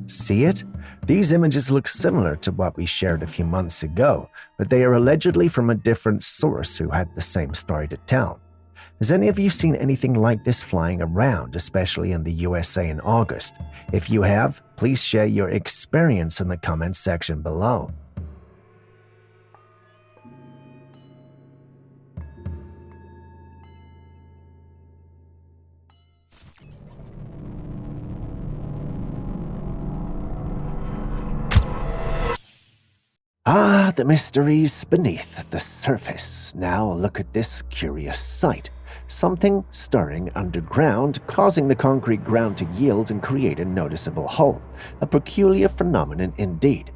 See it? These images look similar to what we shared a few months ago, but they are allegedly from a different source who had the same story to tell. Has any of you seen anything like this flying around, especially in the USA in August? If you have, please share your experience in the comment section below. Ah, the mysteries beneath the surface. Now look at this curious sight. Something stirring underground, causing the concrete ground to yield and create a noticeable hole. A peculiar phenomenon indeed.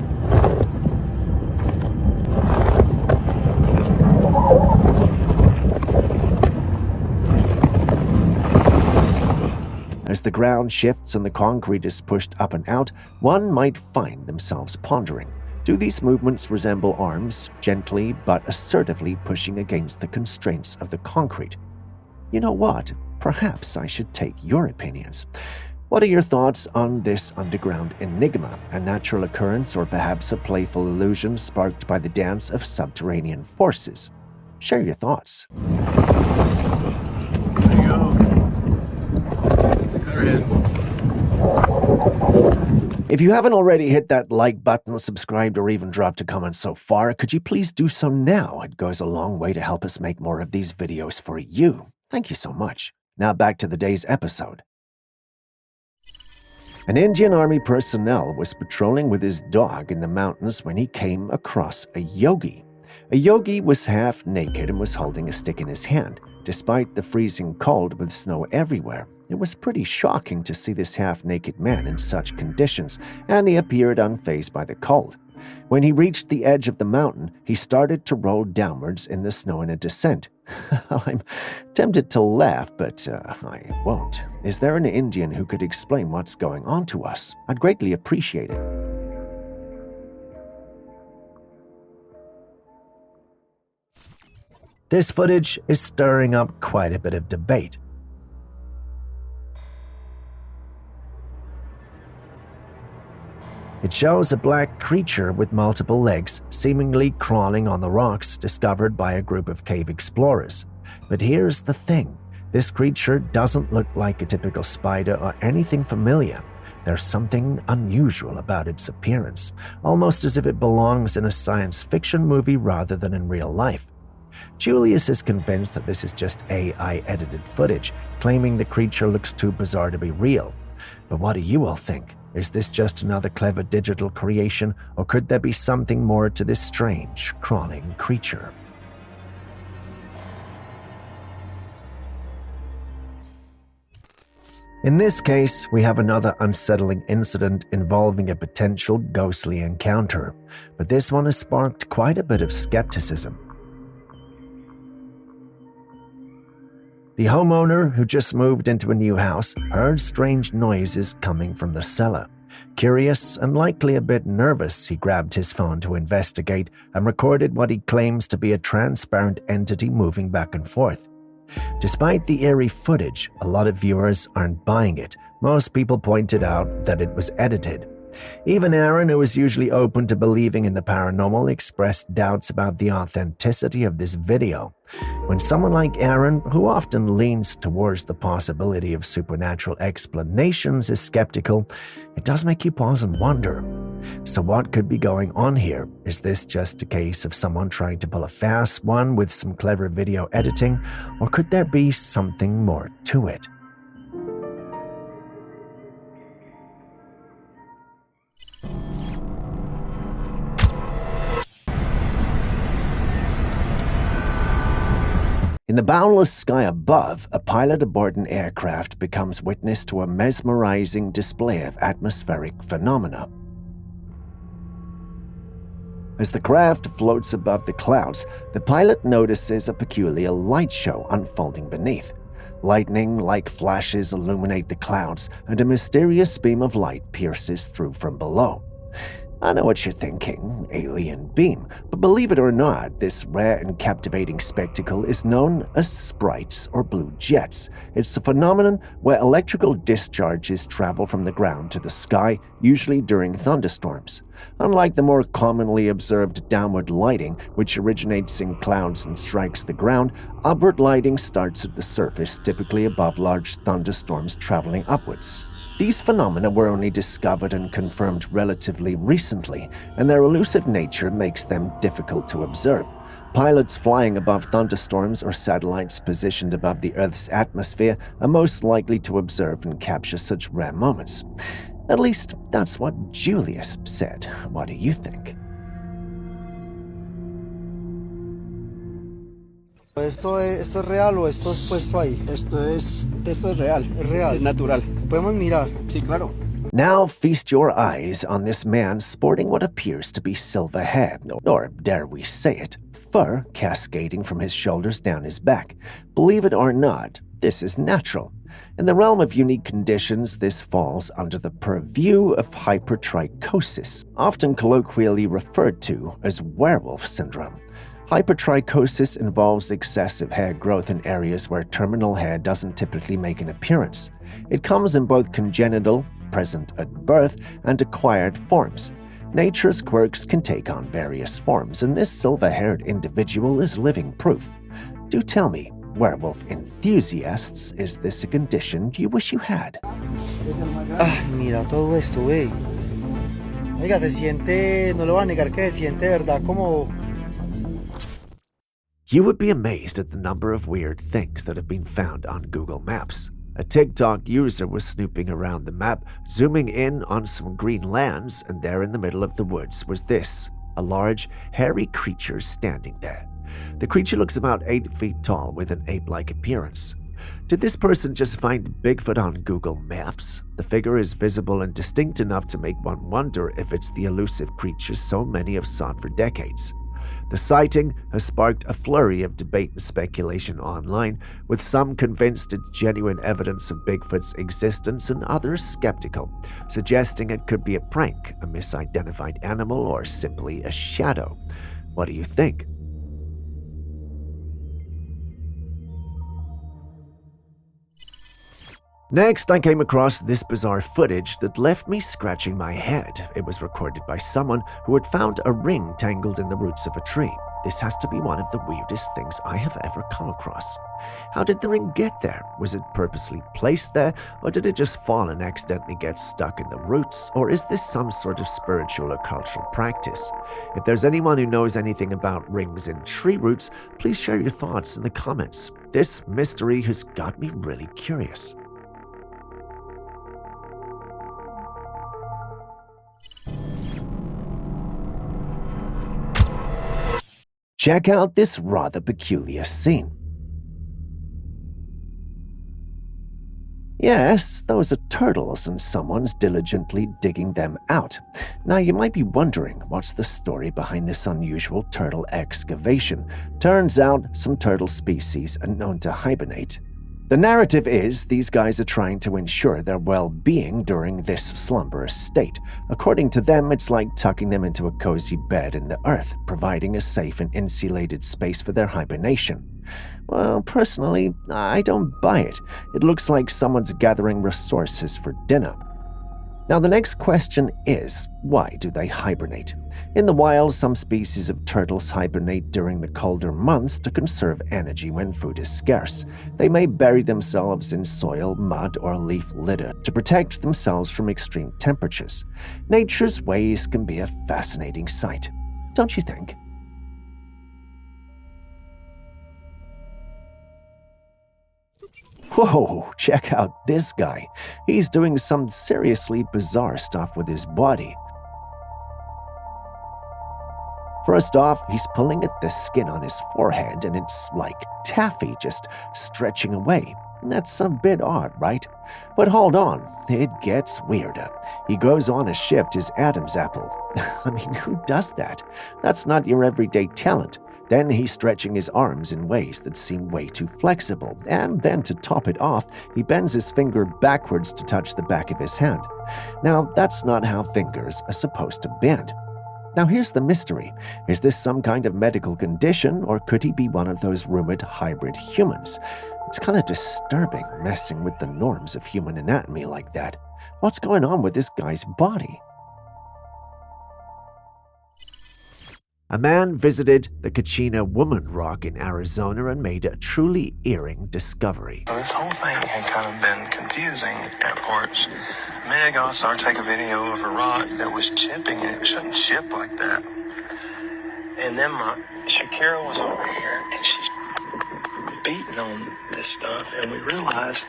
As the ground shifts and the concrete is pushed up and out, one might find themselves pondering. Do these movements resemble arms, gently but assertively pushing against the constraints of the concrete? You know what? Perhaps I should take your opinions. What are your thoughts on this underground enigma, a natural occurrence or perhaps a playful illusion sparked by the dance of subterranean forces? Share your thoughts. There you go. It's a cutter head. If you haven't already hit that like button, subscribed, or even dropped a comment so far, could you please do so now? It goes a long way to help us make more of these videos for you. Thank you so much. Now back to the day's episode. An Indian Army personnel was patrolling with his dog in the mountains when he came across a yogi. A yogi was half naked and was holding a stick in his hand. Despite the freezing cold with snow everywhere, it was pretty shocking to see this half-naked man in such conditions, and he appeared unfazed by the cold. When he reached the edge of the mountain, he started to roll downwards in the snow in a descent. I'm tempted to laugh, but I won't. Is there an Indian who could explain what's going on to us? I'd greatly appreciate it. This footage is stirring up quite a bit of debate. It shows a black creature with multiple legs, seemingly crawling on the rocks discovered by a group of cave explorers. But here's the thing. This creature doesn't look like a typical spider or anything familiar. There's something unusual about its appearance, almost as if it belongs in a science fiction movie rather than in real life. Julius is convinced that this is just AI-edited footage, claiming the creature looks too bizarre to be real. But what do you all think? Is this just another clever digital creation, or could there be something more to this strange, crawling creature? In this case, we have another unsettling incident involving a potential ghostly encounter, but this one has sparked quite a bit of skepticism. The homeowner, who just moved into a new house, heard strange noises coming from the cellar. Curious and likely a bit nervous, he grabbed his phone to investigate and recorded what he claims to be a transparent entity moving back and forth. Despite the eerie footage, a lot of viewers aren't buying it. Most people pointed out that it was edited. Even Aaron, who is usually open to believing in the paranormal, expressed doubts about the authenticity of this video. When someone like Aaron, who often leans towards the possibility of supernatural explanations, is skeptical, it does make you pause and wonder. So what could be going on here? Is this just a case of someone trying to pull a fast one with some clever video editing, or could there be something more to it? In the boundless sky above, a pilot aboard an aircraft becomes witness to a mesmerizing display of atmospheric phenomena. As the craft floats above the clouds, the pilot notices a peculiar light show unfolding beneath. Lightning-like flashes illuminate the clouds, and a mysterious beam of light pierces through from below. I know what you're thinking, alien beam, but believe it or not, this rare and captivating spectacle is known as sprites or blue jets. It's a phenomenon where electrical discharges travel from the ground to the sky, usually during thunderstorms. Unlike the more commonly observed downward lighting, which originates in clouds and strikes the ground, upward lighting starts at the surface, typically above large thunderstorms traveling upwards. These phenomena were only discovered and confirmed relatively recently, and their elusive nature makes them difficult to observe. Pilots flying above thunderstorms or satellites positioned above the Earth's atmosphere are most likely to observe and capture such rare moments. At least, that's what Julius said. What do you think? ¿Esto es real o esto es puesto ahí? Esto es real. Es real. Es natural. ¿Podemos mirar? Sí, claro. Now feast your eyes on this man sporting what appears to be silver hair, or dare we say it, fur cascading from his shoulders down his back. Believe it or not, this is natural. In the realm of unique conditions, this falls under the purview of hypertrichosis, often colloquially referred to as werewolf syndrome. Hypertrichosis involves excessive hair growth in areas where terminal hair doesn't typically make an appearance. It comes in both congenital, present at birth, and acquired forms. Nature's quirks can take on various forms, and this silver-haired individual is living proof. Do tell me, werewolf enthusiasts, is this a condition you wish you had? Ah, mira todo esto, güey. Oiga, se siente, no lo voy a negar que se siente, ¿verdad? Como... You would be amazed at the number of weird things that have been found on Google Maps. A TikTok user was snooping around the map, zooming in on some green lands, and there in the middle of the woods was this, a large, hairy creature standing there. The creature looks about 8 feet tall with an ape-like appearance. Did this person just find Bigfoot on Google Maps? The figure is visible and distinct enough to make one wonder if it's the elusive creature so many have sought for decades. The sighting has sparked a flurry of debate and speculation online, with some convinced it's genuine evidence of Bigfoot's existence and others skeptical, suggesting it could be a prank, a misidentified animal, or simply a shadow. What do you think? Next, I came across this bizarre footage that left me scratching my head. It was recorded by someone who had found a ring tangled in the roots of a tree. This has to be one of the weirdest things I have ever come across. How did the ring get there? Was it purposely placed there, or did it just fall and accidentally get stuck in the roots? Or is this some sort of spiritual or cultural practice? If there's anyone who knows anything about rings in tree roots, please share your thoughts in the comments. This mystery has got me really curious. Check out this rather peculiar scene. Yes, those are turtles and someone's diligently digging them out. Now you might be wondering, what's the story behind this unusual turtle excavation? Turns out some turtle species are known to hibernate. The narrative is these guys are trying to ensure their well-being during this slumberous state. According to them, it's like tucking them into a cozy bed in the earth, providing a safe and insulated space for their hibernation. Well, personally, I don't buy it. It looks like someone's gathering resources for dinner. Now, the next question is, why do they hibernate? In the wild, some species of turtles hibernate during the colder months to conserve energy when food is scarce. They may bury themselves in soil, mud, or leaf litter to protect themselves from extreme temperatures. Nature's ways can be a fascinating sight, don't you think? Whoa, check out this guy. He's doing some seriously bizarre stuff with his body. First off, he's pulling at the skin on his forehead and it's like taffy just stretching away. That's a bit odd, right? But hold on, it gets weirder. He goes on to shift his Adam's apple. I mean, who does that? That's not your everyday talent. Then he's stretching his arms in ways that seem way too flexible, and then to top it off, he bends his finger backwards to touch the back of his hand. Now, that's not how fingers are supposed to bend. Now here's the mystery. Is this some kind of medical condition, or could he be one of those rumored hybrid humans? It's kind of disturbing messing with the norms of human anatomy like that. What's going on with this guy's body? A man visited the Kachina Woman Rock in Arizona and made a truly eerie discovery. This whole thing had kind of been confusing at parts. A minute ago, I saw her take a video of a rock that was chipping, and it shouldn't chip like that. And then Shakira was over here, and she's beating on this stuff, and we realized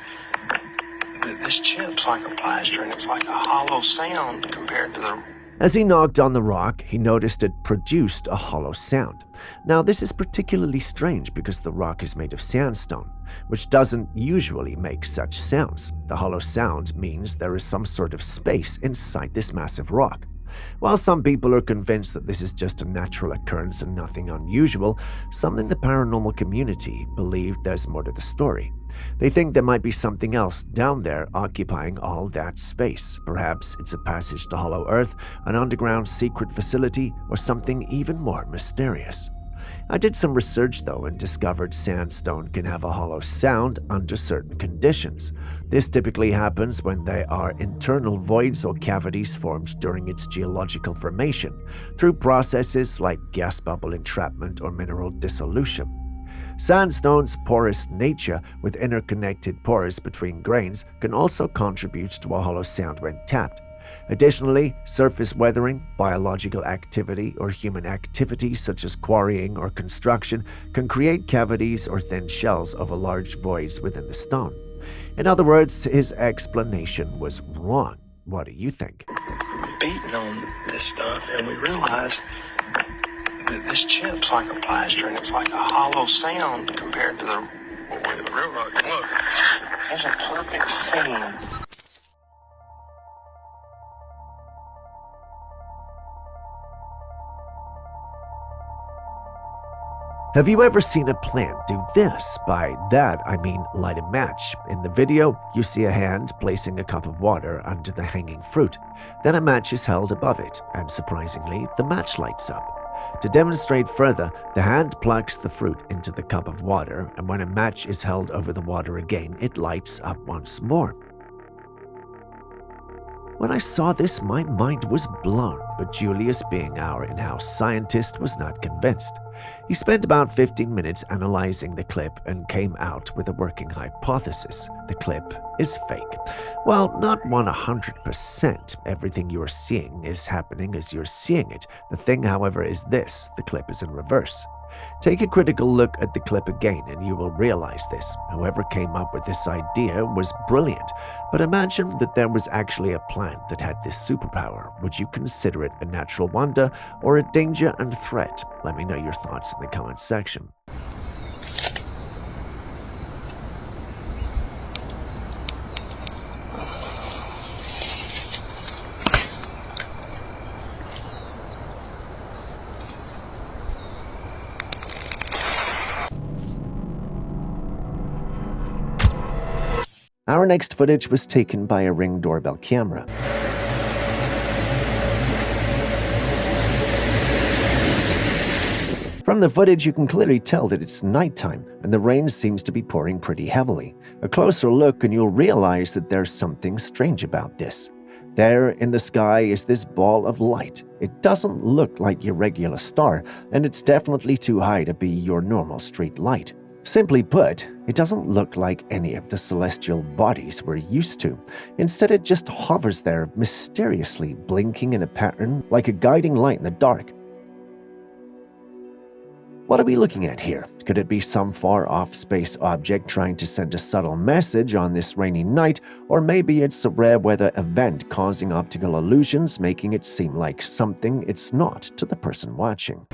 that this chips like a plaster, and it's like a hollow sound compared to the... As he knocked on the rock, he noticed it produced a hollow sound. Now, this is particularly strange because the rock is made of sandstone, which doesn't usually make such sounds. The hollow sound means there is some sort of space inside this massive rock. While some people are convinced that this is just a natural occurrence and nothing unusual, some in the paranormal community believe there's more to the story. They think there might be something else down there occupying all that space. Perhaps it's a passage to Hollow Earth, an underground secret facility, or something even more mysterious. I did some research though and discovered sandstone can have a hollow sound under certain conditions. This typically happens when there are internal voids or cavities formed during its geological formation, through processes like gas bubble entrapment or mineral dissolution. Sandstone's porous nature, with interconnected pores between grains, can also contribute to a hollow sound when tapped. Additionally, surface weathering, biological activity, or human activity such as quarrying or construction can create cavities or thin shells over large voids within the stone. In other words, his explanation was wrong. What do you think? Beating on this stuff, and we realized that this chips like a plaster, and it's like a hollow sound compared to the real rock. Look, there's a perfect scene. Have you ever seen a plant do this? By that, I mean light a match. In the video, you see a hand placing a cup of water under the hanging fruit. Then a match is held above it, and surprisingly, the match lights up. To demonstrate further, the hand plucks the fruit into the cup of water, and when a match is held over the water again, it lights up once more. When I saw this, my mind was blown, but Julius, being our in-house scientist, was not convinced. He spent about 15 minutes analyzing the clip and came out with a working hypothesis. The clip is fake. Well, not 100%. Everything you are seeing is happening as you're seeing it. The thing, however, is this: the clip is in reverse. Take a critical look at the clip again and you will realize this. Whoever came up with this idea was brilliant, but imagine that there was actually a plant that had this superpower. Would you consider it a natural wonder or a danger and threat? Let me know your thoughts in the comments section. Our next footage was taken by a Ring doorbell camera. From the footage, you can clearly tell that it's nighttime, and the rain seems to be pouring pretty heavily. A closer look and you'll realize that there's something strange about this. There in the sky is this ball of light. It doesn't look like your regular star, and it's definitely too high to be your normal street light. Simply put, it doesn't look like any of the celestial bodies we're used to. Instead, it just hovers there, mysteriously blinking in a pattern like a guiding light in the dark. What are we looking at here? Could it be some far-off space object trying to send a subtle message on this rainy night, or maybe it's a rare weather event causing optical illusions, making it seem like something it's not to the person watching?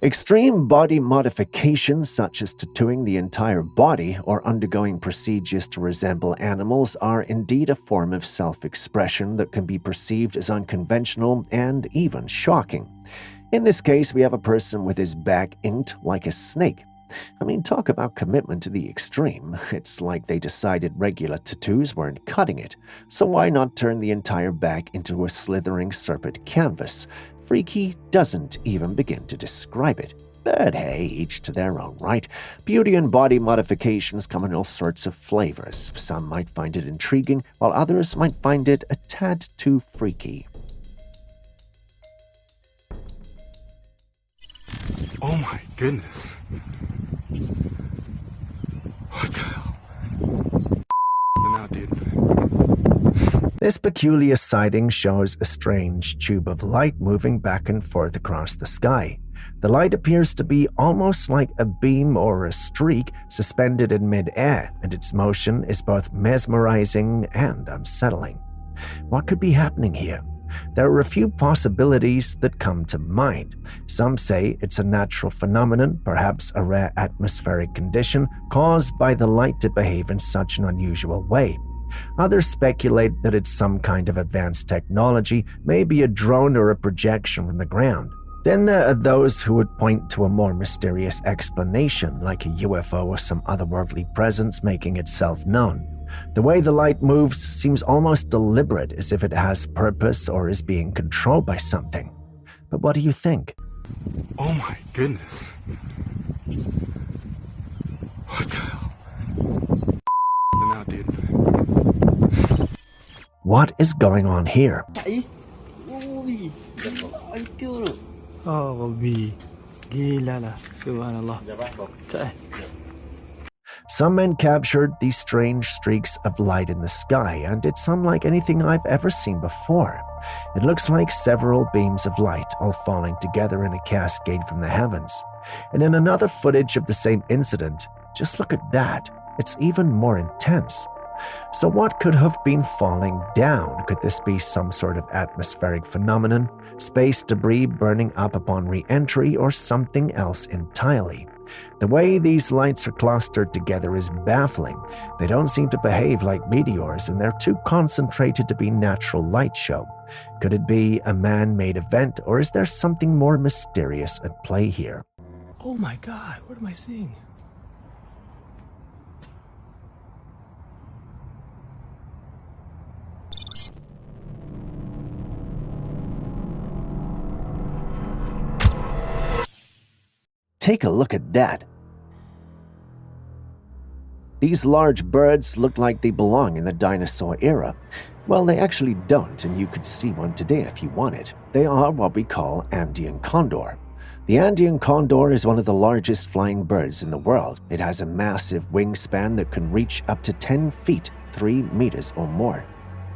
Extreme body modifications such as tattooing the entire body or undergoing procedures to resemble animals are indeed a form of self-expression that can be perceived as unconventional and even shocking. In this case, we have a person with his back inked like a snake. I mean, talk about commitment to the extreme. It's like they decided regular tattoos weren't cutting it, so why not turn the entire back into a slithering serpent canvas? Freaky doesn't even begin to describe it. But hey, each to their own, right? Beauty and body modifications come in all sorts of flavors. Some might find it intriguing, while others might find it a tad too freaky. Oh my goodness. What the hell? Now, dude. This peculiar sighting shows a strange tube of light moving back and forth across the sky. The light appears to be almost like a beam or a streak suspended in mid-air, and its motion is both mesmerizing and unsettling. What could be happening here? There are a few possibilities that come to mind. Some say it's a natural phenomenon, perhaps a rare atmospheric condition caused by the light to behave in such an unusual way. Others speculate that it's some kind of advanced technology, maybe a drone or a projection from the ground. Then there are those who would point to a more mysterious explanation, like a UFO or some otherworldly presence making itself known. The way the light moves seems almost deliberate, as if it has purpose or is being controlled by something. But what do you think? Oh my goodness. What the hell? Now, dude. What is going on here? Oh, Bobby. Gila lah. Subhanallah. Some men captured these strange streaks of light in the sky, and it's unlike anything I've ever seen before. It looks like several beams of light all falling together in a cascade from the heavens. And in another footage of the same incident, just look at that. It's even more intense. So what could have been falling down? Could this be some sort of atmospheric phenomenon, space debris burning up upon re-entry, or something else entirely? The way these lights are clustered together is baffling. They don't seem to behave like meteors, and they're too concentrated to be natural light show. Could it be a man-made event, or is there something more mysterious at play here? Oh my god, what am I seeing? Take a look at that. These large birds look like they belong in the dinosaur era. Well, they actually don't, and you could see one today if you wanted. They are what we call Andean condor. The Andean condor is one of the largest flying birds in the world. It has a massive wingspan that can reach up to 10 feet, 3 meters or more.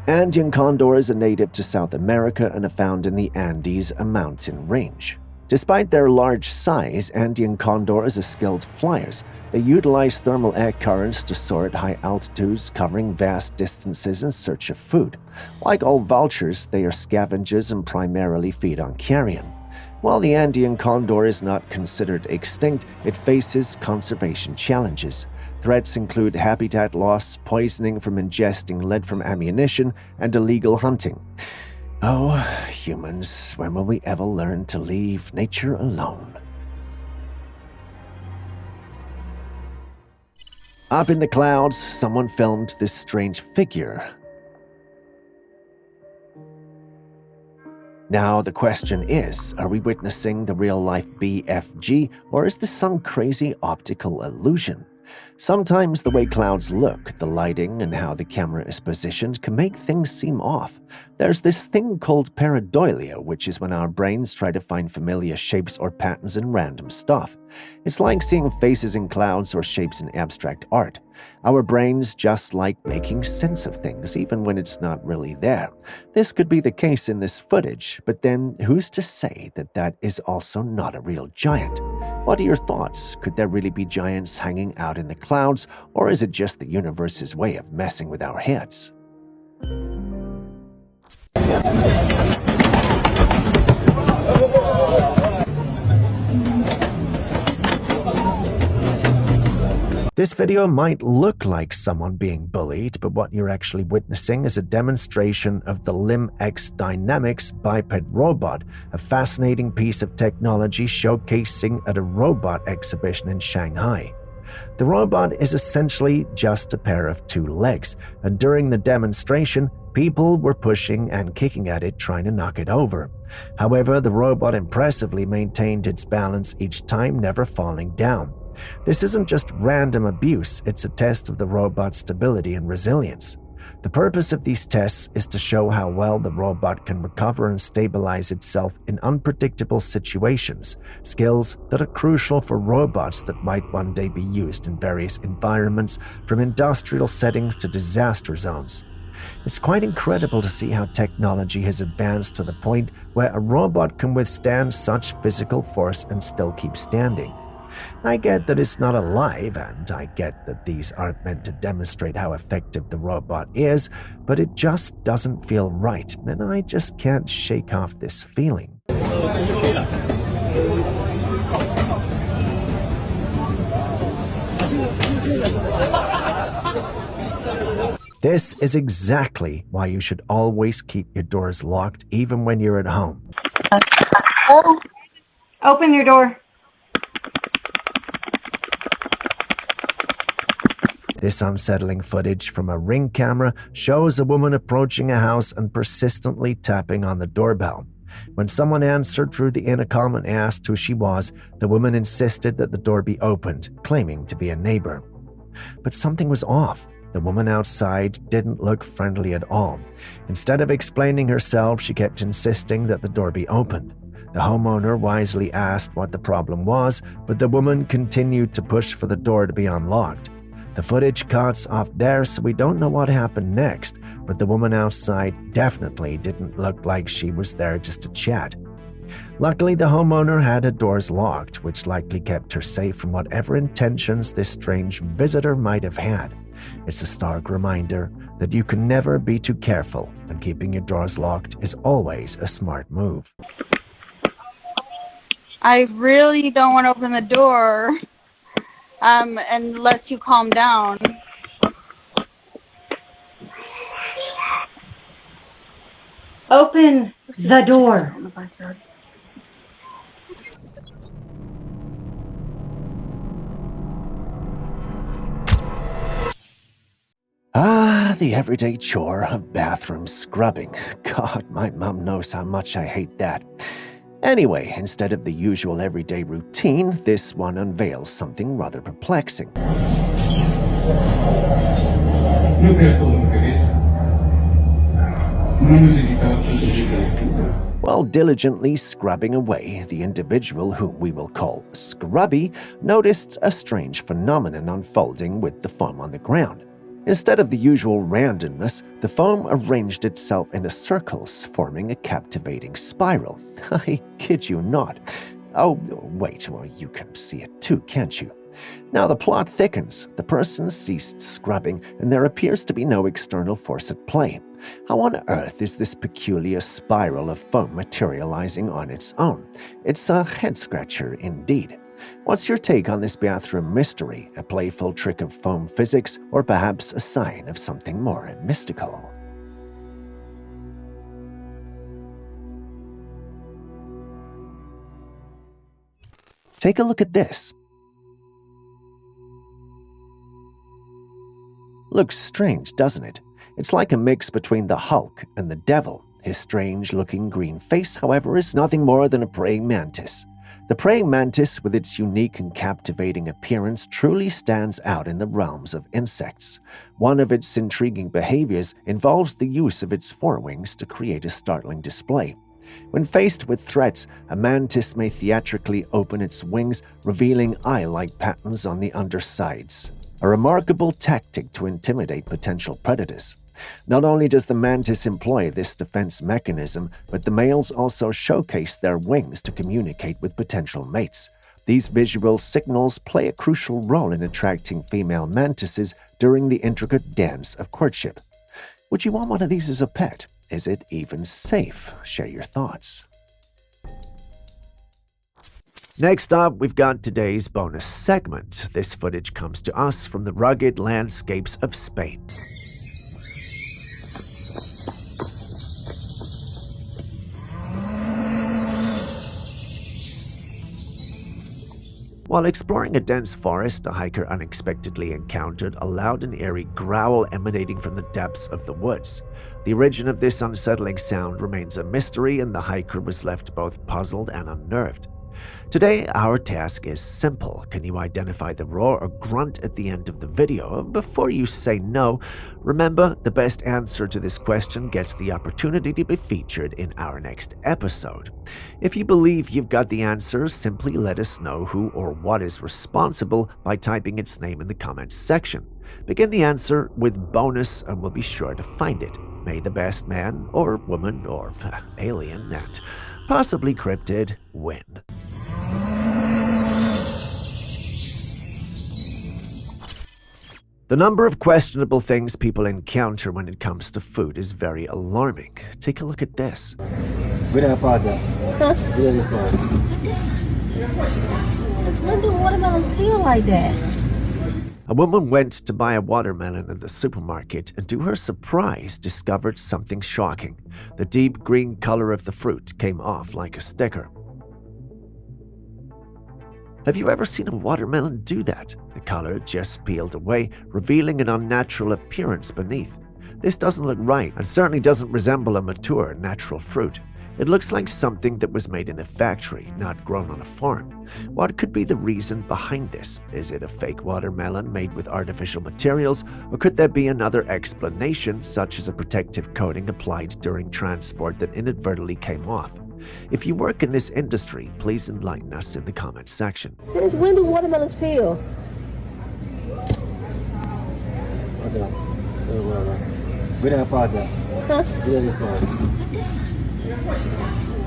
Andean condors are native to South America and are found in the Andes, a mountain range. Despite their large size, Andean condors are skilled flyers. They utilize thermal air currents to soar at high altitudes, covering vast distances in search of food. Like all vultures, they are scavengers and primarily feed on carrion. While the Andean condor is not considered extinct, it faces conservation challenges. Threats include habitat loss, poisoning from ingesting lead from ammunition, and illegal hunting. Oh, humans, when will we ever learn to leave nature alone? Up in the clouds, someone filmed this strange figure. Now, the question is, are we witnessing the real-life BFG, or is this some crazy optical illusion? Sometimes the way clouds look, the lighting, and how the camera is positioned can make things seem off. There's this thing called pareidolia, which is when our brains try to find familiar shapes or patterns in random stuff. It's like seeing faces in clouds or shapes in abstract art. Our brains just like making sense of things, even when it's not really there. This could be the case in this footage, but then who's to say that that is also not a real giant? What are your thoughts? Could there really be giants hanging out in the clouds, or is it just the universe's way of messing with our heads? This video might look like someone being bullied, but what you're actually witnessing is a demonstration of the Limb X Dynamics biped robot, a fascinating piece of technology showcasing at a robot exhibition in Shanghai. The robot is essentially just a pair of two legs, and during the demonstration, people were pushing and kicking at it trying to knock it over. However, the robot impressively maintained its balance each time, never falling down. This isn't just random abuse, it's a test of the robot's stability and resilience. The purpose of these tests is to show how well the robot can recover and stabilize itself in unpredictable situations, skills that are crucial for robots that might one day be used in various environments, from industrial settings to disaster zones. It's quite incredible to see how technology has advanced to the point where a robot can withstand such physical force and still keep standing. I get that it's not alive, and I get that these aren't meant to demonstrate how effective the robot is, but it just doesn't feel right, and I just can't shake off this feeling. This is exactly why you should always keep your doors locked, even when you're at home. Open your door. This unsettling footage from a Ring camera shows a woman approaching a house and persistently tapping on the doorbell. When someone answered through the intercom and asked who she was, the woman insisted that the door be opened, claiming to be a neighbor. But something was off. The woman outside didn't look friendly at all. Instead of explaining herself, she kept insisting that the door be opened. The homeowner wisely asked what the problem was, but the woman continued to push for the door to be unlocked. The footage cuts off there, so we don't know what happened next, but the woman outside definitely didn't look like she was there just to chat. Luckily, the homeowner had her doors locked, which likely kept her safe from whatever intentions this strange visitor might have had. It's a stark reminder that you can never be too careful, and keeping your doors locked is always a smart move. I really don't want to open the door unless you calm down. Open the door. The everyday chore of bathroom scrubbing. God, my mom knows how much I hate that. Anyway, instead of the usual everyday routine, this one unveils something rather perplexing. While diligently scrubbing away, the individual whom we will call Scrubby noticed a strange phenomenon unfolding with the foam on the ground. Instead of the usual randomness, the foam arranged itself into circles, forming a captivating spiral. I kid you not. Oh, wait, well, you can see it too, can't you? Now the plot thickens. The person ceased scrubbing, and there appears to be no external force at play. How on earth is this peculiar spiral of foam materializing on its own? It's a head-scratcher indeed. What's your take on this bathroom mystery? A playful trick of foam physics, or perhaps a sign of something more mystical? Take a look at this. Looks strange, doesn't it? It's like a mix between the Hulk and the Devil. His strange-looking green face, however, is nothing more than a praying mantis. The praying mantis, with its unique and captivating appearance, truly stands out in the realms of insects. One of its intriguing behaviors involves the use of its forewings to create a startling display. When faced with threats, a mantis may theatrically open its wings, revealing eye-like patterns on the undersides, a remarkable tactic to intimidate potential predators. Not only does the mantis employ this defense mechanism, but the males also showcase their wings to communicate with potential mates. These visual signals play a crucial role in attracting female mantises during the intricate dance of courtship. Would you want one of these as a pet? Is it even safe? Share your thoughts. Next up, we've got today's bonus segment. This footage comes to us from the rugged landscapes of Spain. While exploring a dense forest, a hiker unexpectedly encountered a loud and eerie growl emanating from the depths of the woods. The origin of this unsettling sound remains a mystery, and the hiker was left both puzzled and unnerved. Today, our task is simple. Can you identify the roar or grunt at the end of the video? Before you say no, remember, the best answer to this question gets the opportunity to be featured in our next episode. If you believe you've got the answer, simply let us know who or what is responsible by typing its name in the comments section. Begin the answer with bonus and we'll be sure to find it. May the best man or woman or alien and possibly cryptid win. The number of questionable things people encounter when it comes to food is very alarming. Take a look at this. Since when do watermelons feel like that? A woman went to buy a watermelon in the supermarket and to her surprise discovered something shocking. The deep green color of the fruit came off like a sticker. Have you ever seen a watermelon do that? The color just peeled away, revealing an unnatural appearance beneath. This doesn't look right and certainly doesn't resemble a mature, natural fruit. It looks like something that was made in a factory, not grown on a farm. What could be the reason behind this? Is it a fake watermelon made with artificial materials, or could there be another explanation, such as a protective coating applied during transport that inadvertently came off? If you work in this industry, please enlighten us in the comments section. Since when do watermelons peel?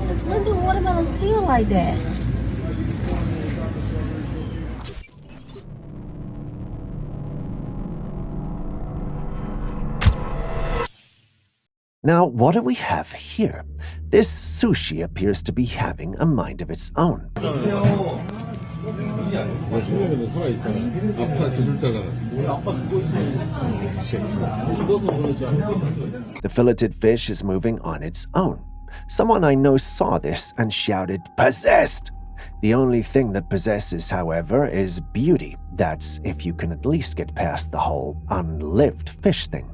Since when do watermelons peel like that? Now, what do we have here? This sushi appears to be having a mind of its own. The filleted fish is moving on its own. Someone I know saw this and shouted, "Possessed!" The only thing that possesses, however, is beauty. That's if you can at least get past the whole unlived fish thing.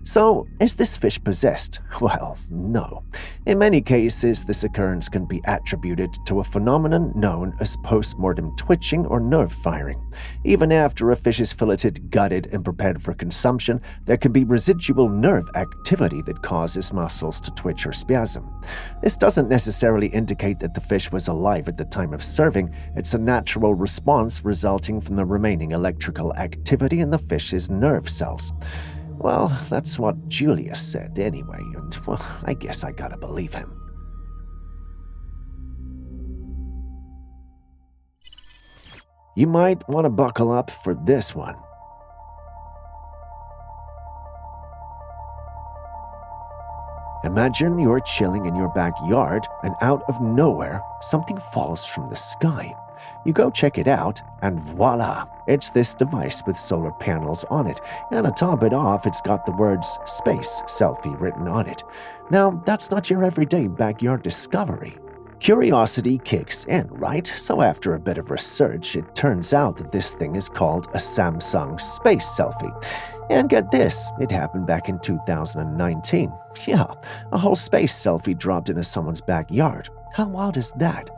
So, is this fish possessed? Well, no. In many cases, this occurrence can be attributed to a phenomenon known as post-mortem twitching or nerve firing. Even after a fish is filleted, gutted, and prepared for consumption, there can be residual nerve activity that causes muscles to twitch or spasm. This doesn't necessarily indicate that the fish was alive at the time of serving. It's a natural response resulting from the remaining electrical activity in the fish's nerve cells. Well, that's what Julius said anyway, and well, I guess I gotta believe him. You might want to buckle up for this one. Imagine you're chilling in your backyard and out of nowhere, something falls from the sky. You go check it out, and voila! It's this device with solar panels on it, and to top it off, it's got the words "Space Selfie" written on it. Now, that's not your everyday backyard discovery. Curiosity kicks in, right? So after a bit of research, it turns out that this thing is called a Samsung Space Selfie. And get this, it happened back in 2019. Yeah, a whole space selfie dropped into someone's backyard. How wild is that?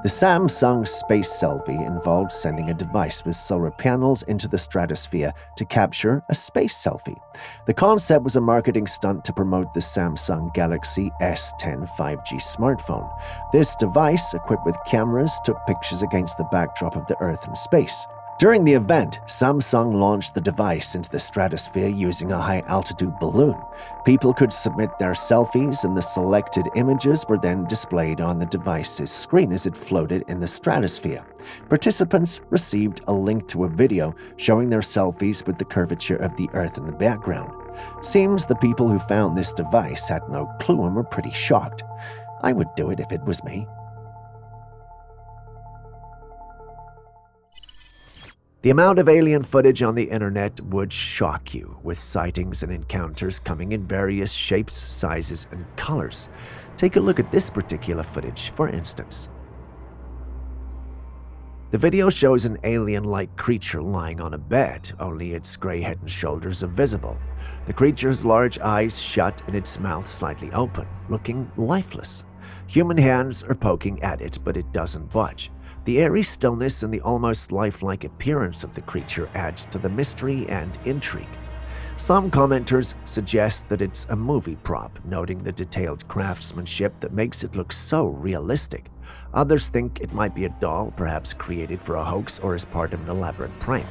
The Samsung space selfie involved sending a device with solar panels into the stratosphere to capture a space selfie. The concept was a marketing stunt to promote the Samsung Galaxy S10 5G smartphone. This device, equipped with cameras, took pictures against the backdrop of the Earth and space. During the event, Samsung launched the device into the stratosphere using a high-altitude balloon. People could submit their selfies, and the selected images were then displayed on the device's screen as it floated in the stratosphere. Participants received a link to a video showing their selfies with the curvature of the Earth in the background. Seems the people who found this device had no clue and were pretty shocked. I would do it if it was me. The amount of alien footage on the internet would shock you, with sightings and encounters coming in various shapes, sizes, and colors. Take a look at this particular footage, for instance. The video shows an alien-like creature lying on a bed, only its gray head and shoulders are visible. The creature's large eyes shut and its mouth slightly open, looking lifeless. Human hands are poking at it, but it doesn't budge. The eerie stillness and the almost lifelike appearance of the creature add to the mystery and intrigue. Some commenters suggest that it's a movie prop, noting the detailed craftsmanship that makes it look so realistic. Others think it might be a doll, perhaps created for a hoax or as part of an elaborate prank.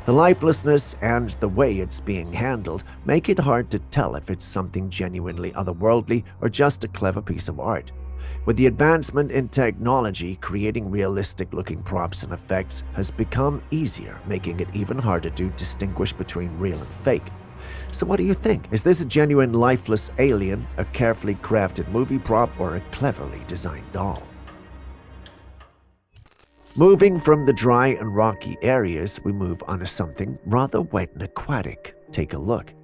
The lifelessness and the way it's being handled make it hard to tell if it's something genuinely otherworldly or just a clever piece of art. With the advancement in technology, creating realistic-looking props and effects has become easier, making it even harder to distinguish between real and fake. So what do you think? Is this a genuine lifeless alien, a carefully crafted movie prop, or a cleverly designed doll? Moving from the dry and rocky areas, we move on to something rather wet and aquatic. Take a look.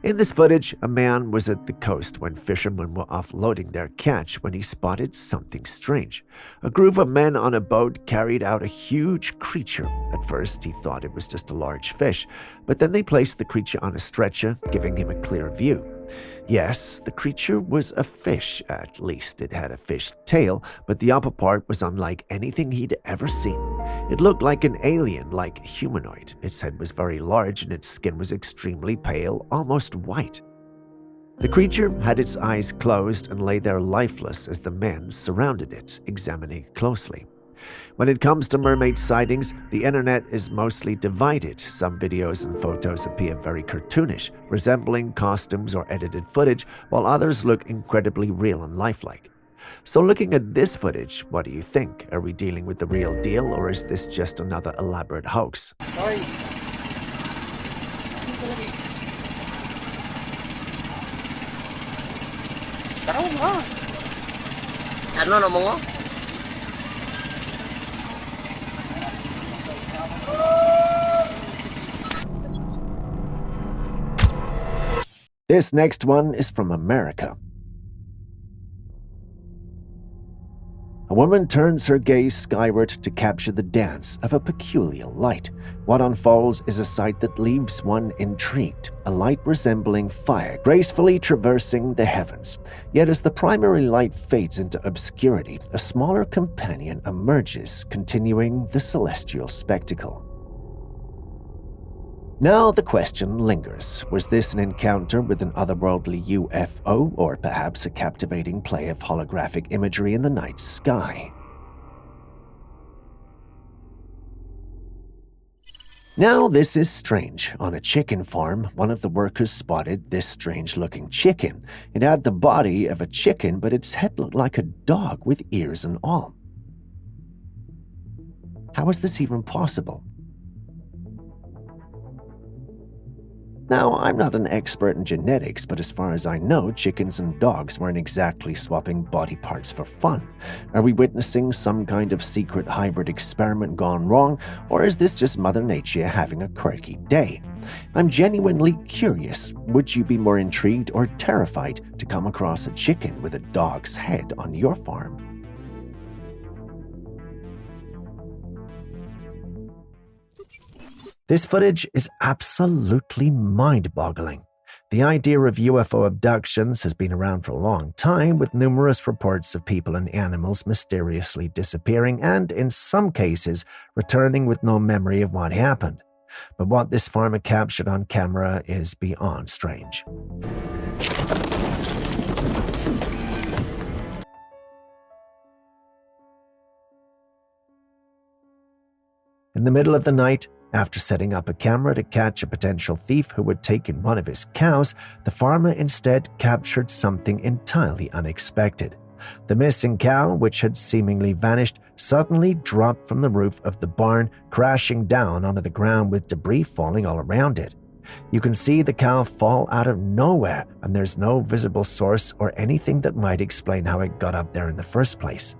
In this footage, a man was at the coast when fishermen were offloading their catch when he spotted something strange. A group of men on a boat carried out a huge creature. At first, he thought it was just a large fish, but then they placed the creature on a stretcher, giving him a clear view. Yes, the creature was a fish. At least it had a fish tail, but the upper part was unlike anything he'd ever seen. It looked like an alien, like humanoid. Its head was very large and its skin was extremely pale, almost white. The creature had its eyes closed and lay there lifeless as the men surrounded it, examining it closely. When it comes to mermaid sightings, the internet is mostly divided. Some videos and photos appear very cartoonish, resembling costumes or edited footage, while others look incredibly real and lifelike. So looking at this footage, what do you think? Are we dealing with the real deal, or is this just another elaborate hoax? This next one is from America. A woman turns her gaze skyward to capture the dance of a peculiar light. What unfolds is a sight that leaves one intrigued, a light resembling fire gracefully traversing the heavens. Yet as the primary light fades into obscurity, a smaller companion emerges, continuing the celestial spectacle. Now the question lingers. Was this an encounter with an otherworldly UFO, or perhaps a captivating play of holographic imagery in the night sky? Now this is strange. On a chicken farm, one of the workers spotted this strange-looking chicken. It had the body of a chicken, but its head looked like a dog with ears and all. How is this even possible? Now, I'm not an expert in genetics, but as far as I know, chickens and dogs weren't exactly swapping body parts for fun. Are we witnessing some kind of secret hybrid experiment gone wrong, or is this just Mother Nature having a quirky day? I'm genuinely curious. Would you be more intrigued or terrified to come across a chicken with a dog's head on your farm? This footage is absolutely mind-boggling. The idea of UFO abductions has been around for a long time, with numerous reports of people and animals mysteriously disappearing and, in some cases, returning with no memory of what happened. But what this farmer captured on camera is beyond strange. In the middle of the night, after setting up a camera to catch a potential thief who had taken one of his cows, the farmer instead captured something entirely unexpected. The missing cow, which had seemingly vanished, suddenly dropped from the roof of the barn, crashing down onto the ground with debris falling all around it. You can see the cow fall out of nowhere, and there's no visible source or anything that might explain how it got up there in the first place.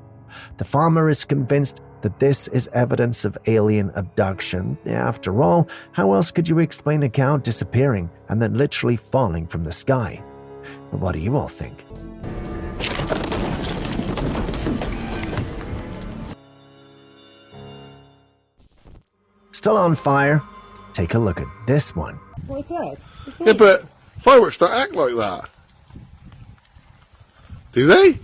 The farmer is convinced that this is evidence of alien abduction. After all, how else could you explain a cow disappearing and then literally falling from the sky? But what do you all think? Still on fire? Take a look at this one. What's that? Yeah, but fireworks don't act like that. Do they?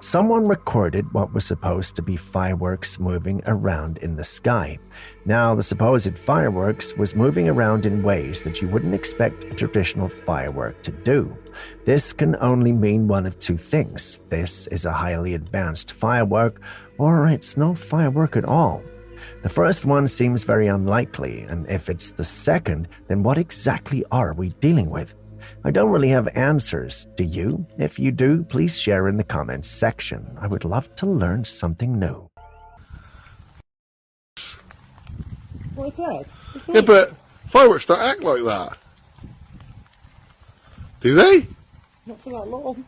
Someone recorded what was supposed to be fireworks moving around in the sky. Now, the supposed fireworks was moving around in ways that you wouldn't expect a traditional firework to do. This can only mean one of two things. This is a highly advanced firework, or it's no firework at all. The first one seems very unlikely, and if it's the second, then what exactly are we dealing with? I don't really have answers, do you? If you do, please share in the comments section. I would love to learn something new. What's that? Yeah, but fireworks don't act like that. Do they? Not for that long.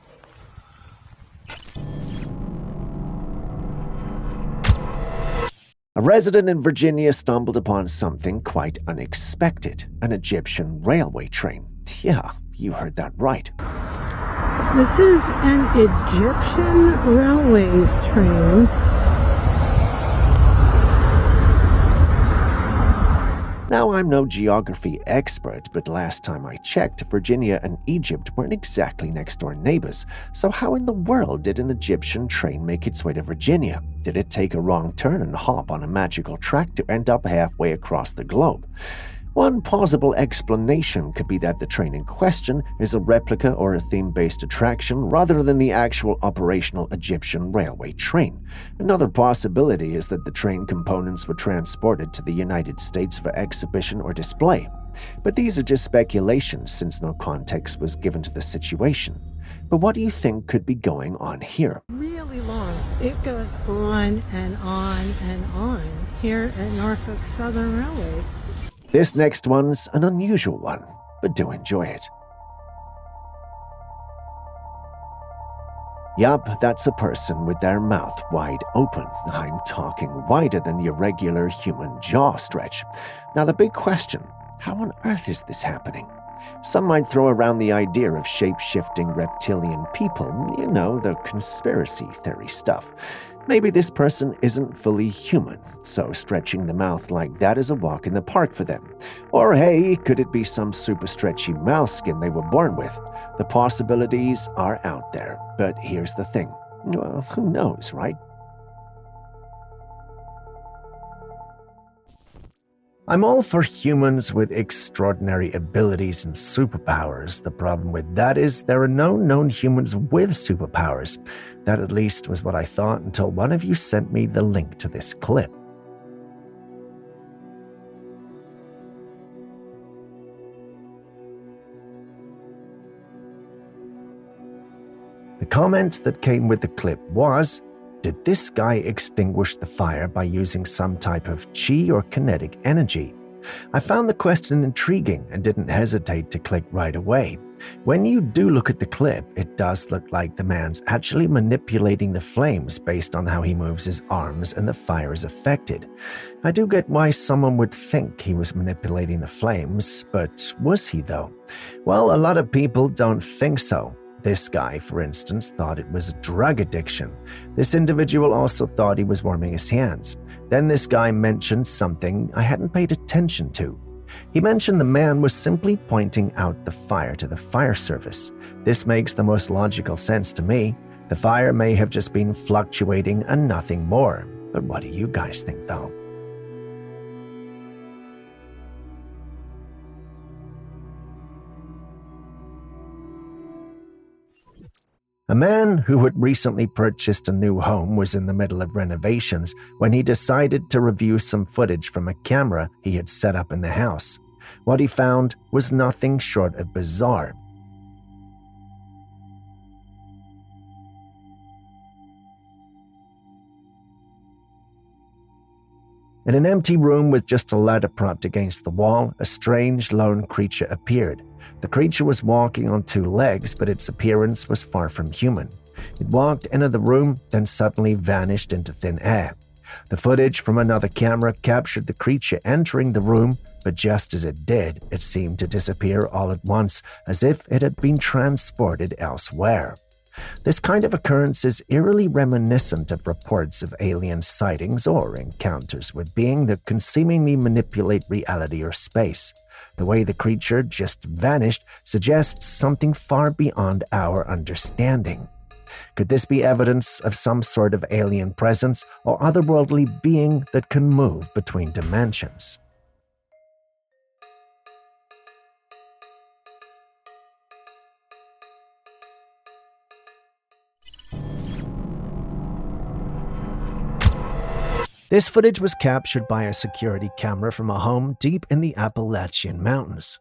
A resident in Virginia stumbled upon something quite unexpected, an Egyptian railway train. Yeah, you heard that right. This is an Egyptian railways train. Now, I'm no geography expert, but last time I checked, Virginia and Egypt weren't exactly next-door neighbors. So how in the world did an Egyptian train make its way to Virginia? Did it take a wrong turn and hop on a magical track to end up halfway across the globe? One plausible explanation could be that the train in question is a replica or a theme-based attraction rather than the actual operational Egyptian railway train. Another possibility is that the train components were transported to the United States for exhibition or display. But these are just speculations since no context was given to the situation. But what do you think could be going on here? Really long. It goes on and on and on here at Norfolk Southern Railways. This next one's an unusual one, but do enjoy it. Yup, that's a person with their mouth wide open. I'm talking wider than your regular human jaw stretch. Now the big question, how on earth is this happening? Some might throw around the idea of shape-shifting reptilian people, you know, the conspiracy theory stuff. Maybe this person isn't fully human, so stretching the mouth like that is a walk in the park for them. Or hey, could it be some super stretchy mouse skin they were born with? The possibilities are out there, but here's the thing. Well, who knows, right? I'm all for humans with extraordinary abilities and superpowers. The problem with that is there are no known humans with superpowers. That at least was what I thought until one of you sent me the link to this clip. The comment that came with the clip was, did this guy extinguish the fire by using some type of chi or kinetic energy? I found the question intriguing and didn't hesitate to click right away. When you do look at the clip, it does look like the man's actually manipulating the flames based on how he moves his arms and the fire is affected. I do get why someone would think he was manipulating the flames, but was he though? Well, a lot of people don't think so. This guy, for instance, thought it was a drug addiction. This individual also thought he was warming his hands. Then this guy mentioned something I hadn't paid attention to. He mentioned the man was simply pointing out the fire to the fire service. This makes the most logical sense to me. The fire may have just been fluctuating and nothing more. But what do you guys think, though? A man who had recently purchased a new home was in the middle of renovations when he decided to review some footage from a camera he had set up in the house. What he found was nothing short of bizarre. In an empty room with just a ladder propped against the wall, a strange lone creature appeared. The creature was walking on two legs, but its appearance was far from human. It walked into the room, then suddenly vanished into thin air. The footage from another camera captured the creature entering the room, but just as it did, it seemed to disappear all at once, as if it had been transported elsewhere. This kind of occurrence is eerily reminiscent of reports of alien sightings or encounters with beings that can seemingly manipulate reality or space. The way the creature just vanished suggests something far beyond our understanding. Could this be evidence of some sort of alien presence or otherworldly being that can move between dimensions? This footage was captured by a security camera from a home deep in the Appalachian Mountains.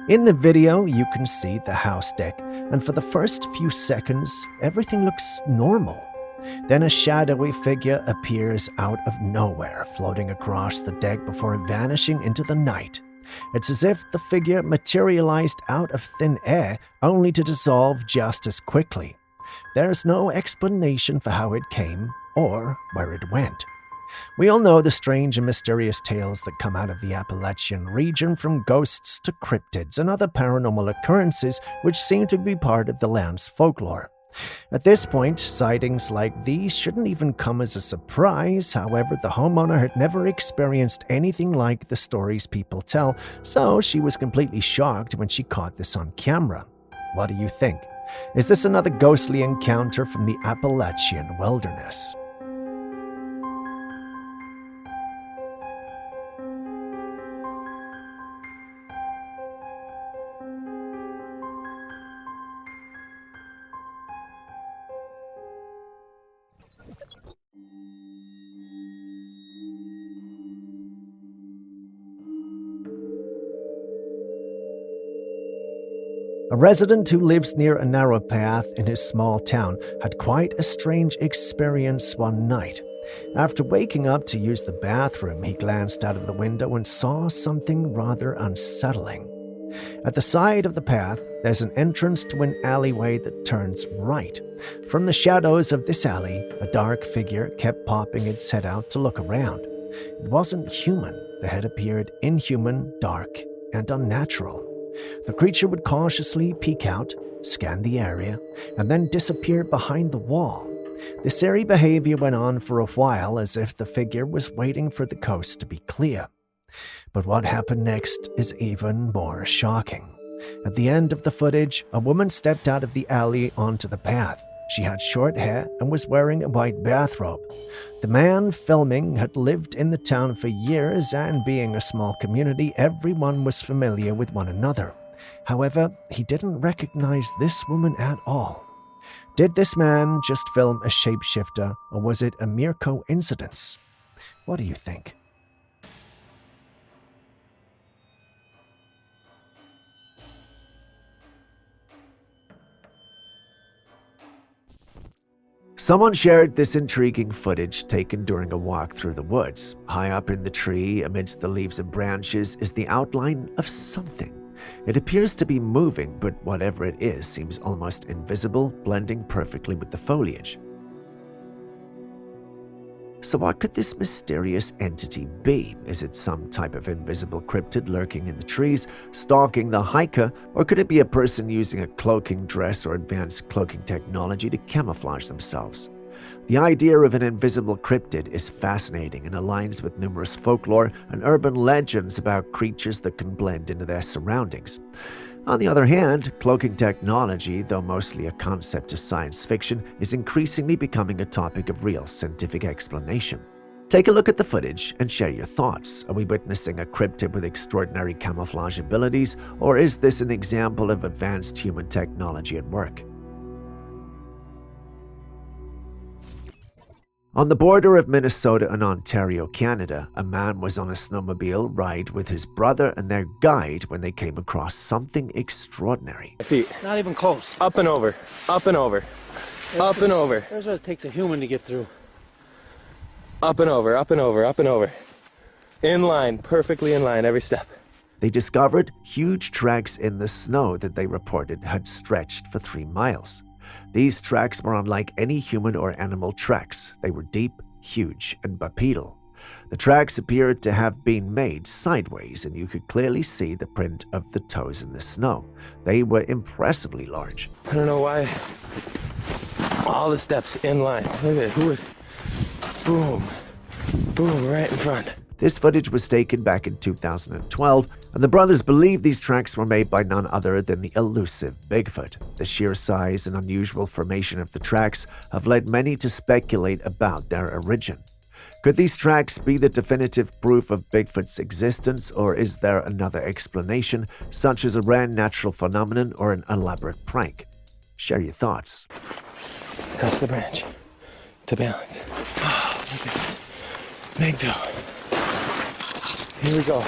In the video, you can see the house deck, and for the first few seconds, everything looks normal. Then a shadowy figure appears out of nowhere, floating across the deck before vanishing into the night. It's as if the figure materialized out of thin air, only to dissolve just as quickly. There's no explanation for how it came or where it went. We all know the strange and mysterious tales that come out of the Appalachian region, from ghosts to cryptids and other paranormal occurrences which seem to be part of the land's folklore. At this point, sightings like these shouldn't even come as a surprise. However, the homeowner had never experienced anything like the stories people tell, so she was completely shocked when she caught this on camera. What do you think? Is this another ghostly encounter from the Appalachian wilderness? A resident who lives near a narrow path in his small town had quite a strange experience one night. After waking up to use the bathroom, he glanced out of the window and saw something rather unsettling. At the side of the path, there's an entrance to an alleyway that turns right. From the shadows of this alley, a dark figure kept popping its head out to look around. It wasn't human. The head appeared inhuman, dark, and unnatural. The creature would cautiously peek out, scan the area, and then disappear behind the wall. This eerie behavior went on for a while, as if the figure was waiting for the coast to be clear. But what happened next is even more shocking. At the end of the footage, a woman stepped out of the alley onto the path. She had short hair and was wearing a white bathrobe. The man filming had lived in the town for years, and being a small community, everyone was familiar with one another. However, he didn't recognize this woman at all. Did this man just film a shapeshifter, or was it a mere coincidence? What do you think? Someone shared this intriguing footage taken during a walk through the woods. High up in the tree, amidst the leaves and branches, is the outline of something. It appears to be moving, but whatever it is seems almost invisible, blending perfectly with the foliage. So what could this mysterious entity be? Is it some type of invisible cryptid lurking in the trees, stalking the hiker, or could it be a person using a cloaking dress or advanced cloaking technology to camouflage themselves? The idea of an invisible cryptid is fascinating and aligns with numerous folklore and urban legends about creatures that can blend into their surroundings. On the other hand, cloaking technology, though mostly a concept of science fiction, is increasingly becoming a topic of real scientific explanation. Take a look at the footage and share your thoughts. Are we witnessing a cryptid with extraordinary camouflage abilities, or is this an example of advanced human technology at work? On the border of Minnesota and Ontario, Canada, a man was on a snowmobile ride with his brother and their guide when they came across something extraordinary. Feet. Not even close. Up and over. Up and over. Up and over. There's what it takes a human to get through. Up and over, up and over, up and over. In line, perfectly in line, every step. They discovered huge tracks in the snow that they reported had stretched for 3 miles. These tracks were unlike any human or animal tracks. They were deep, huge, and bipedal. The tracks appeared to have been made sideways, and you could clearly see the print of the toes in the snow. They were impressively large. I don't know why. All the steps in line. Look at it. Who would? Boom. Boom, right in front. This footage was taken back in 2012, and the brothers believe these tracks were made by none other than the elusive Bigfoot. The sheer size and unusual formation of the tracks have led many to speculate about their origin. Could these tracks be the definitive proof of Bigfoot's existence, or is there another explanation, such as a rare natural phenomenon or an elaborate prank? Share your thoughts. Across the branch. To balance. Oh, look at this. Big toe. Here we go.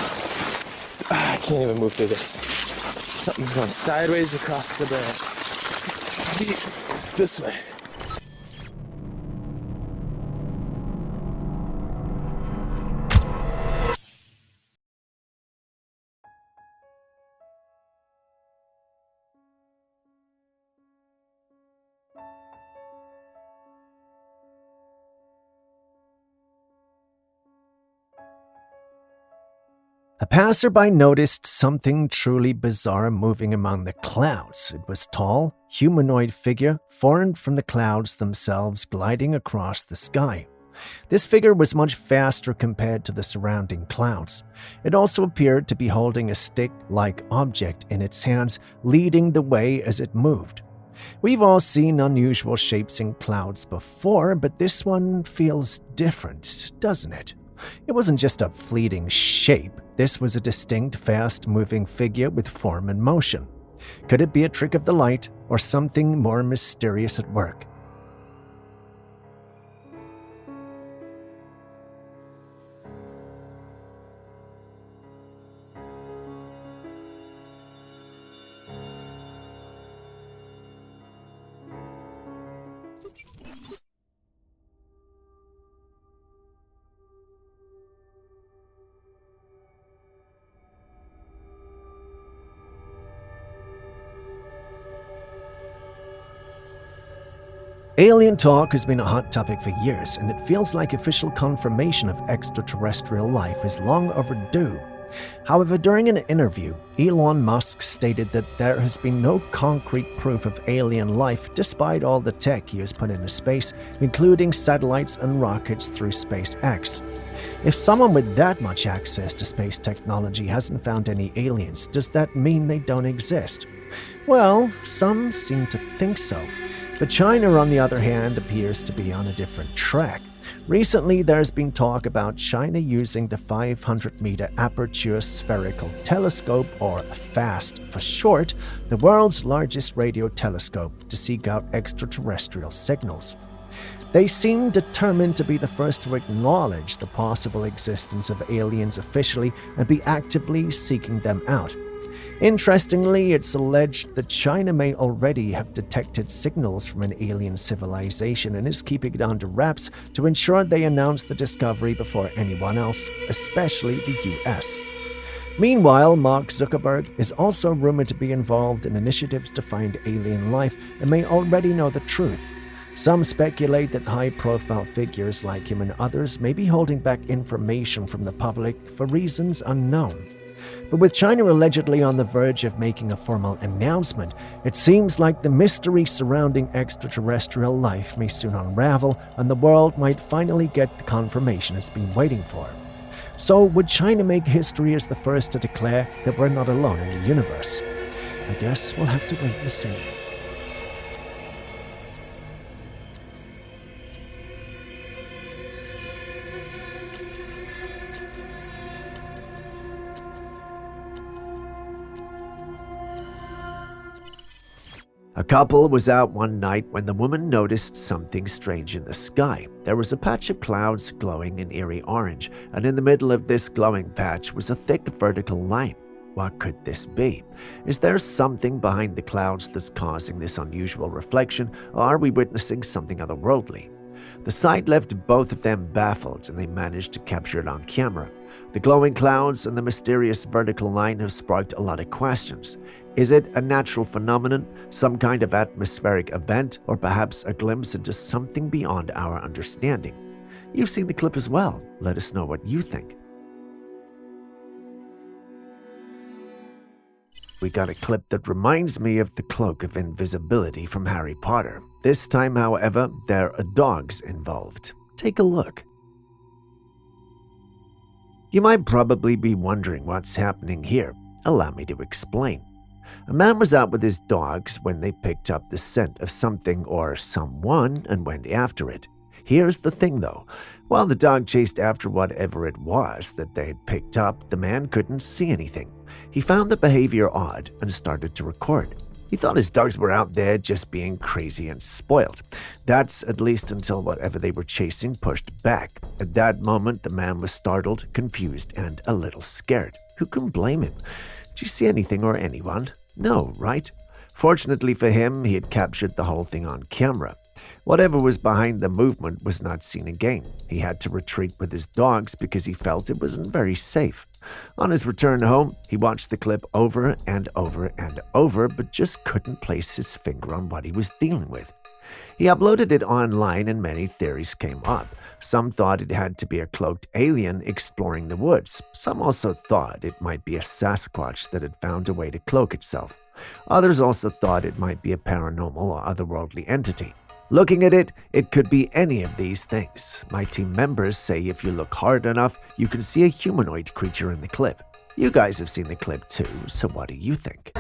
I can't even move through this. Something's going sideways across the branch. This way. A passerby noticed something truly bizarre moving among the clouds. It was a tall, humanoid figure formed from the clouds themselves gliding across the sky. This figure was much faster compared to the surrounding clouds. It also appeared to be holding a stick-like object in its hands, leading the way as it moved. We've all seen unusual shapes in clouds before, but this one feels different, doesn't it? It wasn't just a fleeting shape. This was a distinct, fast-moving figure with form and motion. Could it be a trick of the light or something more mysterious at work? Alien talk has been a hot topic for years, and it feels like official confirmation of extraterrestrial life is long overdue. However, during an interview, Elon Musk stated that there has been no concrete proof of alien life despite all the tech he has put into space, including satellites and rockets through SpaceX. If someone with that much access to space technology hasn't found any aliens, does that mean they don't exist? Well, some seem to think so. But China, on the other hand, appears to be on a different track. Recently, there's been talk about China using the 500-meter aperture spherical telescope, or FAST for short, the world's largest radio telescope, to seek out extraterrestrial signals. They seem determined to be the first to acknowledge the possible existence of aliens officially and be actively seeking them out. Interestingly, it's alleged that China may already have detected signals from an alien civilization and is keeping it under wraps to ensure they announce the discovery before anyone else, especially the US. Meanwhile, Mark Zuckerberg is also rumored to be involved in initiatives to find alien life and may already know the truth. Some speculate that high-profile figures like him and others may be holding back information from the public for reasons unknown. But with China allegedly on the verge of making a formal announcement, it seems like the mystery surrounding extraterrestrial life may soon unravel and the world might finally get the confirmation it's been waiting for. So would China make history as the first to declare that we're not alone in the universe? I guess we'll have to wait and see. A couple was out one night when the woman noticed something strange in the sky. There was a patch of clouds glowing in eerie orange, and in the middle of this glowing patch was a thick vertical line. What could this be? Is there something behind the clouds that's causing this unusual reflection, or are we witnessing something otherworldly? The sight left both of them baffled, and they managed to capture it on camera. The glowing clouds and the mysterious vertical line have sparked a lot of questions. Is it a natural phenomenon, some kind of atmospheric event, or perhaps a glimpse into something beyond our understanding? You've seen the clip as well. Let us know what you think. We got a clip that reminds me of the Cloak of Invisibility from Harry Potter. This time, however, there are dogs involved. Take a look. You might probably be wondering what's happening here. Allow me to explain. A man was out with his dogs when they picked up the scent of something or someone and went after it. Here's the thing though. While the dog chased after whatever it was that they had picked up, the man couldn't see anything. He found the behavior odd and started to record. He thought his dogs were out there just being crazy and spoiled. That's at least until whatever they were chasing pushed back. At that moment, the man was startled, confused, and a little scared. Who can blame him? Did you see anything or anyone? No, right? Fortunately for him, he had captured the whole thing on camera. Whatever was behind the movement was not seen again. He had to retreat with his dogs because he felt it wasn't very safe. On his return home, he watched the clip over and over and over, but just couldn't place his finger on what he was dealing with. He uploaded it online and many theories came up. Some thought it had to be a cloaked alien exploring the woods. Some also thought it might be a Sasquatch that had found a way to cloak itself. Others also thought it might be a paranormal or otherworldly entity. Looking at it, it could be any of these things. My team members say if you look hard enough, you can see a humanoid creature in the clip. You guys have seen the clip too, so what do you think?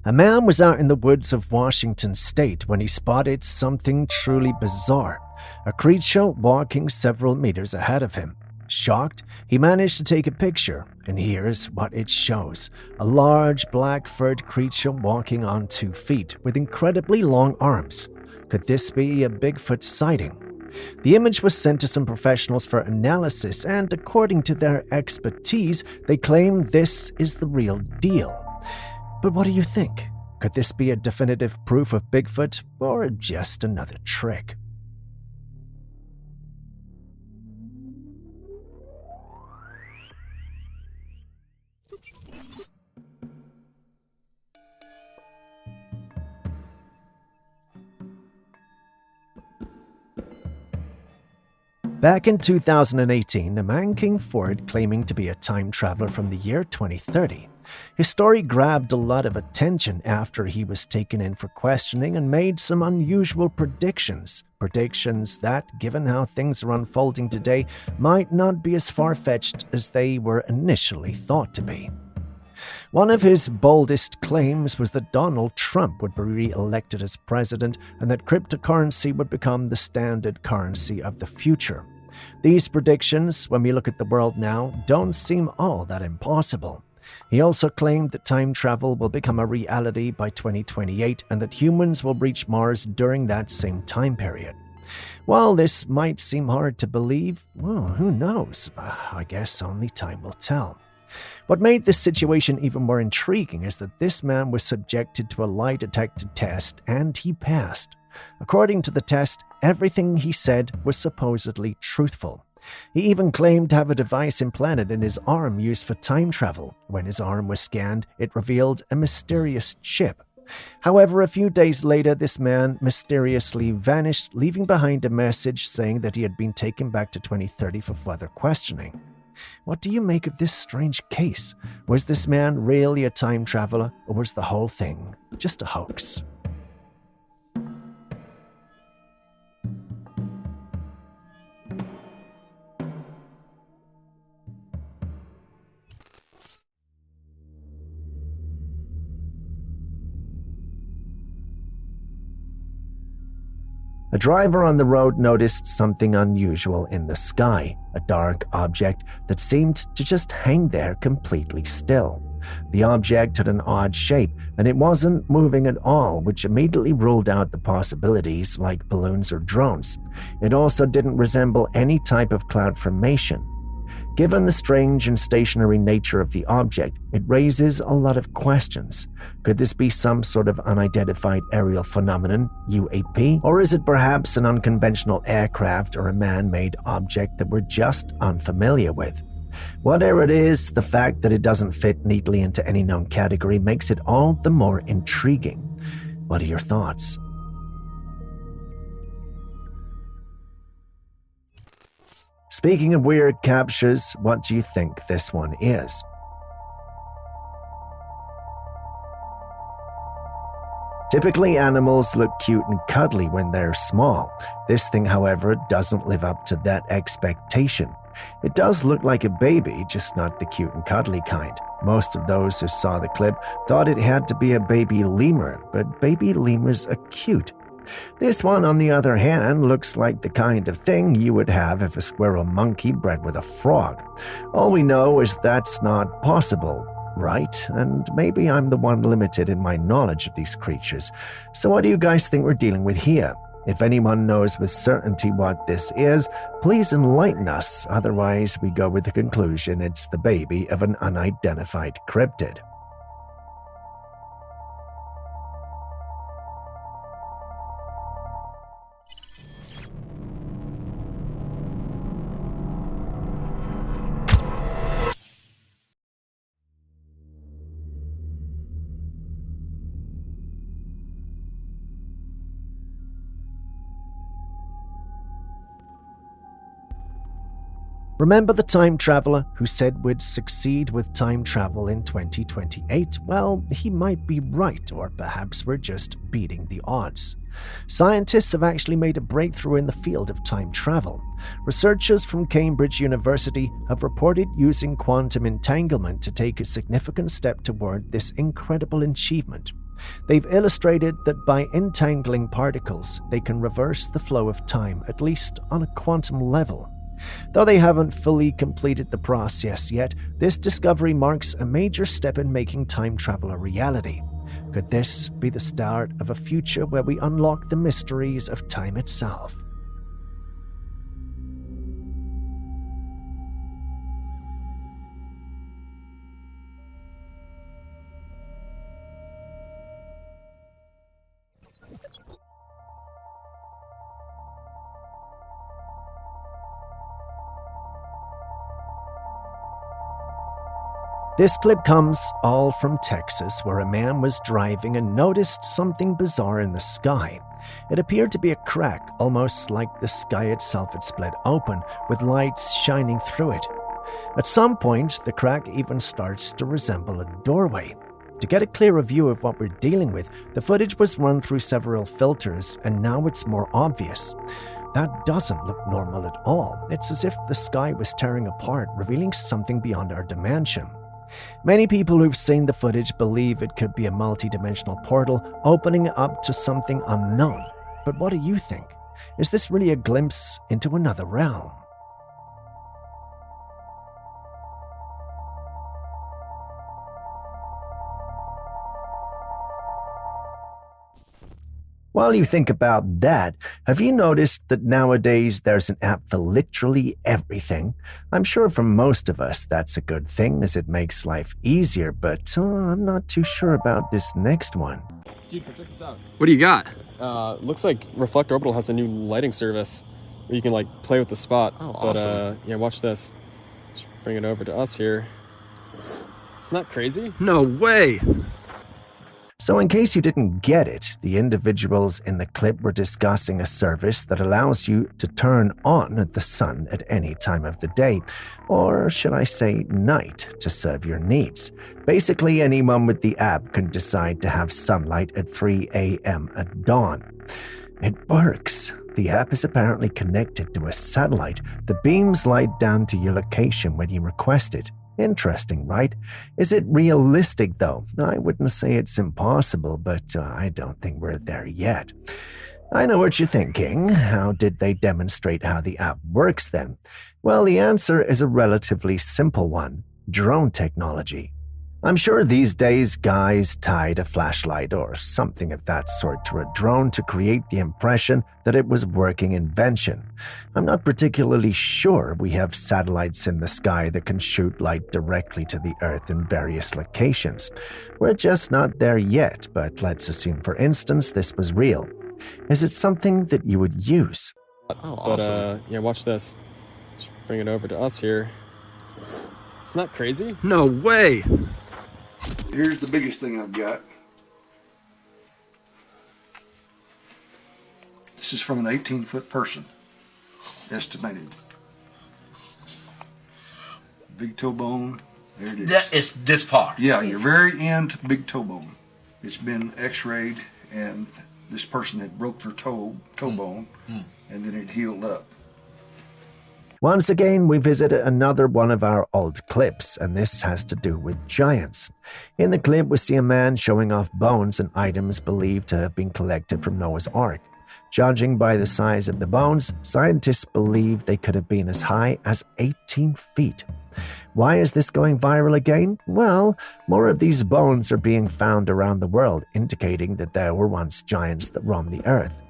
A man was out in the woods of Washington state when he spotted something truly bizarre. A creature walking several meters ahead of him. Shocked, he managed to take a picture, and here's what it shows. A large black furred creature walking on 2 feet with incredibly long arms. Could this be a Bigfoot sighting? The image was sent to some professionals for analysis, and according to their expertise, they claim this is the real deal. But what do you think? Could this be a definitive proof of Bigfoot or just another trick? Back in 2018, a man came forward claiming to be a time traveler from the year 2030. His story grabbed a lot of attention after he was taken in for questioning and made some unusual predictions. Predictions that, given how things are unfolding today, might not be as far-fetched as they were initially thought to be. One of his boldest claims was that Donald Trump would be re-elected as president and that cryptocurrency would become the standard currency of the future. These predictions, when we look at the world now, don't seem all that impossible. He also claimed that time travel will become a reality by 2028 and that humans will reach Mars during that same time period. While this might seem hard to believe, well, who knows? I guess only time will tell. What made this situation even more intriguing is that this man was subjected to a lie detector test and he passed. According to the test, everything he said was supposedly truthful. He even claimed to have a device implanted in his arm used for time travel. When his arm was scanned, it revealed a mysterious chip. However, a few days later, this man mysteriously vanished, leaving behind a message saying that he had been taken back to 2030 for further questioning. What do you make of this strange case? Was this man really a time traveler, or was the whole thing just a hoax? A driver on the road noticed something unusual in the sky, a dark object that seemed to just hang there completely still. The object had an odd shape, and it wasn't moving at all, which immediately ruled out the possibilities like balloons or drones. It also didn't resemble any type of cloud formation. Given the strange and stationary nature of the object, it raises a lot of questions. Could this be some sort of unidentified aerial phenomenon, UAP? Or is it perhaps an unconventional aircraft or a man-made object that we're just unfamiliar with? Whatever it is, the fact that it doesn't fit neatly into any known category makes it all the more intriguing. What are your thoughts? Speaking of weird captures, what do you think this one is? Typically, animals look cute and cuddly when they're small. This thing, however, doesn't live up to that expectation. It does look like a baby, just not the cute and cuddly kind. Most of those who saw the clip thought it had to be a baby lemur, but baby lemurs are cute. This one, on the other hand, looks like the kind of thing you would have if a squirrel monkey bred with a frog. All we know is that's not possible, right? And maybe I'm the one limited in my knowledge of these creatures. So what do you guys think we're dealing with here? If anyone knows with certainty what this is, please enlighten us. Otherwise, we go with the conclusion it's the baby of an unidentified cryptid. Remember the time traveler who said we'd succeed with time travel in 2028? Well, he might be right, or perhaps we're just beating the odds. Scientists have actually made a breakthrough in the field of time travel. Researchers from Cambridge University have reported using quantum entanglement to take a significant step toward this incredible achievement. They've illustrated that by entangling particles, they can reverse the flow of time, at least on a quantum level. Though they haven't fully completed the process yet, this discovery marks a major step in making time travel a reality. Could this be the start of a future where we unlock the mysteries of time itself? This clip comes all from Texas, where a man was driving and noticed something bizarre in the sky. It appeared to be a crack, almost like the sky itself had split open, with lights shining through it. At some point, the crack even starts to resemble a doorway. To get a clearer view of what we're dealing with, the footage was run through several filters, and now it's more obvious. That doesn't look normal at all. It's as if the sky was tearing apart, revealing something beyond our dimension. Many people who've seen the footage believe it could be a multi-dimensional portal opening up to something unknown. But what do you think? Is this really a glimpse into another realm? While you think about that, have you noticed that nowadays there's an app for literally everything? I'm sure for most of us that's a good thing as it makes life easier, but I'm not too sure about this next one. Dude, check this out. What do you got? Looks like Reflect Orbital has a new lighting service where you can like play with the spot. Oh, but awesome. yeah, watch this. Just bring it over to us here. Isn't that crazy? No way! So in case you didn't get it, the individuals in the clip were discussing a service that allows you to turn on the sun at any time of the day, or should I say night, to serve your needs. Basically, anyone with the app can decide to have sunlight at 3 a.m. at dawn. It works. The app is apparently connected to a satellite that beams light down to your location when you request it. Interesting, right? Is it realistic, though? I wouldn't say it's impossible, but I don't think we're there yet. I know what you're thinking. How did they demonstrate how the app works, then? Well, the answer is a relatively simple one. Drone technology. I'm sure these days guys tied a flashlight or something of that sort to a drone to create the impression that it was a working invention. I'm not particularly sure we have satellites in the sky that can shoot light directly to the Earth in various locations. We're just not there yet, but let's assume, for instance, this was real. Is it something that you would use? But awesome. Yeah, watch this. Just bring it over to us here. Isn't that crazy? No way! Here's the biggest thing I've got. This is from an 18-foot person, estimated. Big toe bone, there it is. That is this part? Yeah, your very end big toe bone. It's been x-rayed and this person had broke their toe bone and then it healed up. Once again, we visit another one of our old clips, and this has to do with giants. In the clip, we see a man showing off bones and items believed to have been collected from Noah's Ark. Judging by the size of the bones, scientists believe they could have been as high as 18 feet. Why is this going viral again? Well, more of these bones are being found around the world, indicating that there were once giants that roamed the earth.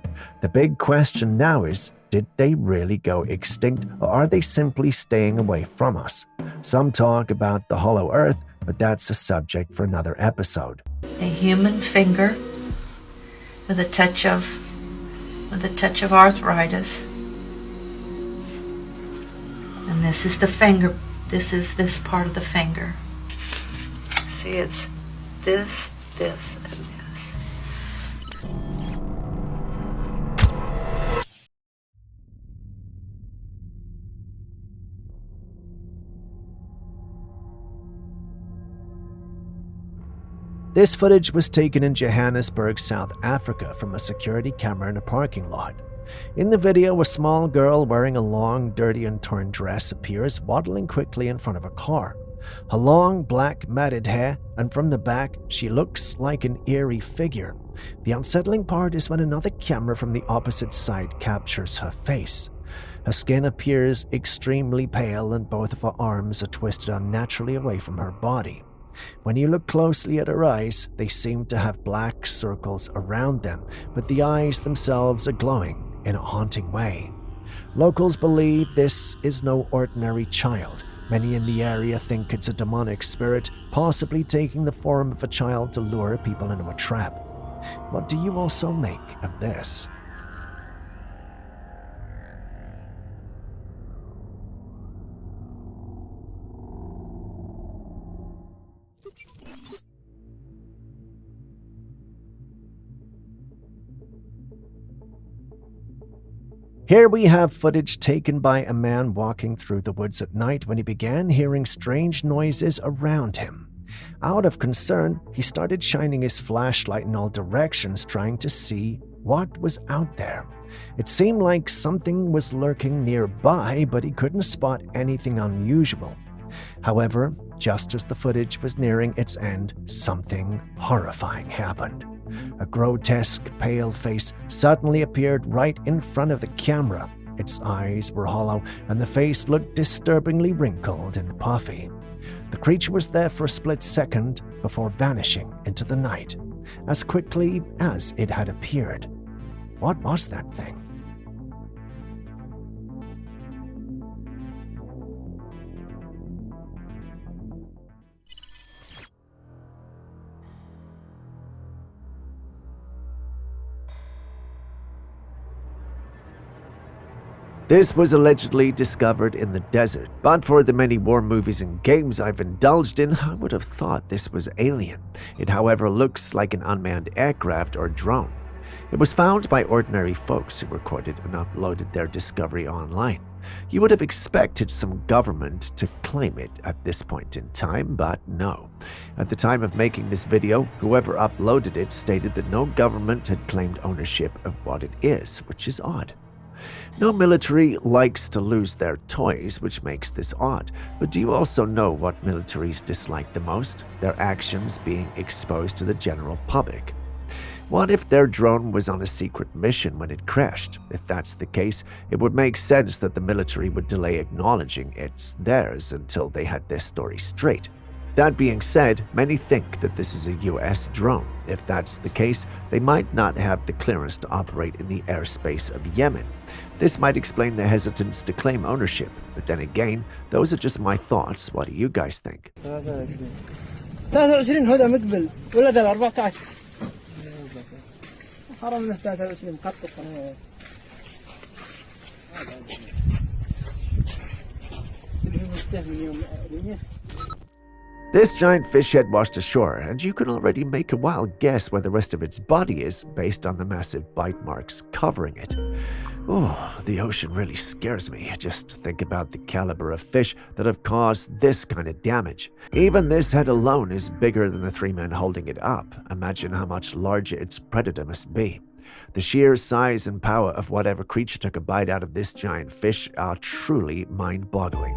The big question now is, did they really go extinct, or are they simply staying away from us? Some talk about the hollow earth, but that's a subject for another episode. A human finger with a touch of arthritis. And this is the finger. This is this part of the finger. See, it's this, and this. This footage was taken in Johannesburg, South Africa, from a security camera in a parking lot. In the video, a small girl wearing a long, dirty and torn dress appears waddling quickly in front of a car. Her long, black, matted hair, and from the back, she looks like an eerie figure. The unsettling part is when another camera from the opposite side captures her face. Her skin appears extremely pale and both of her arms are twisted unnaturally away from her body. When you look closely at her eyes, they seem to have black circles around them, but the eyes themselves are glowing in a haunting way. Locals believe this is no ordinary child. Many in the area think it's a demonic spirit, possibly taking the form of a child to lure people into a trap. What do you also make of this? Here we have footage taken by a man walking through the woods at night when he began hearing strange noises around him. Out of concern, he started shining his flashlight in all directions, trying to see what was out there. It seemed like something was lurking nearby, but he couldn't spot anything unusual. However, just as the footage was nearing its end, something horrifying happened. A grotesque, pale face suddenly appeared right in front of the camera. Its eyes were hollow, and the face looked disturbingly wrinkled and puffy. The creature was there for a split second before vanishing into the night, as quickly as it had appeared. What was that thing? This was allegedly discovered in the desert, but for the many war movies and games I've indulged in, I would have thought this was alien. It, however, looks like an unmanned aircraft or drone. It was found by ordinary folks who recorded and uploaded their discovery online. You would have expected some government to claim it at this point in time, but no. At the time of making this video, whoever uploaded it stated that no government had claimed ownership of what it is, which is odd. No military likes to lose their toys, which makes this odd. But do you also know what militaries dislike the most? Their actions being exposed to the general public. What if their drone was on a secret mission when it crashed? If that's the case, it would make sense that the military would delay acknowledging it's theirs until they had their story straight. That being said, many think that this is a US drone. If that's the case, they might not have the clearance to operate in the airspace of Yemen. This might explain their hesitance to claim ownership, but then again, those are just my thoughts. What do you guys think? This giant fish head washed ashore, and you can already make a wild guess where the rest of its body is based on the massive bite marks covering it. Oh, the ocean really scares me. Just think about the caliber of fish that have caused this kind of damage. Even this head alone is bigger than the three men holding it up. Imagine how much larger its predator must be. The sheer size and power of whatever creature took a bite out of this giant fish are truly mind-boggling.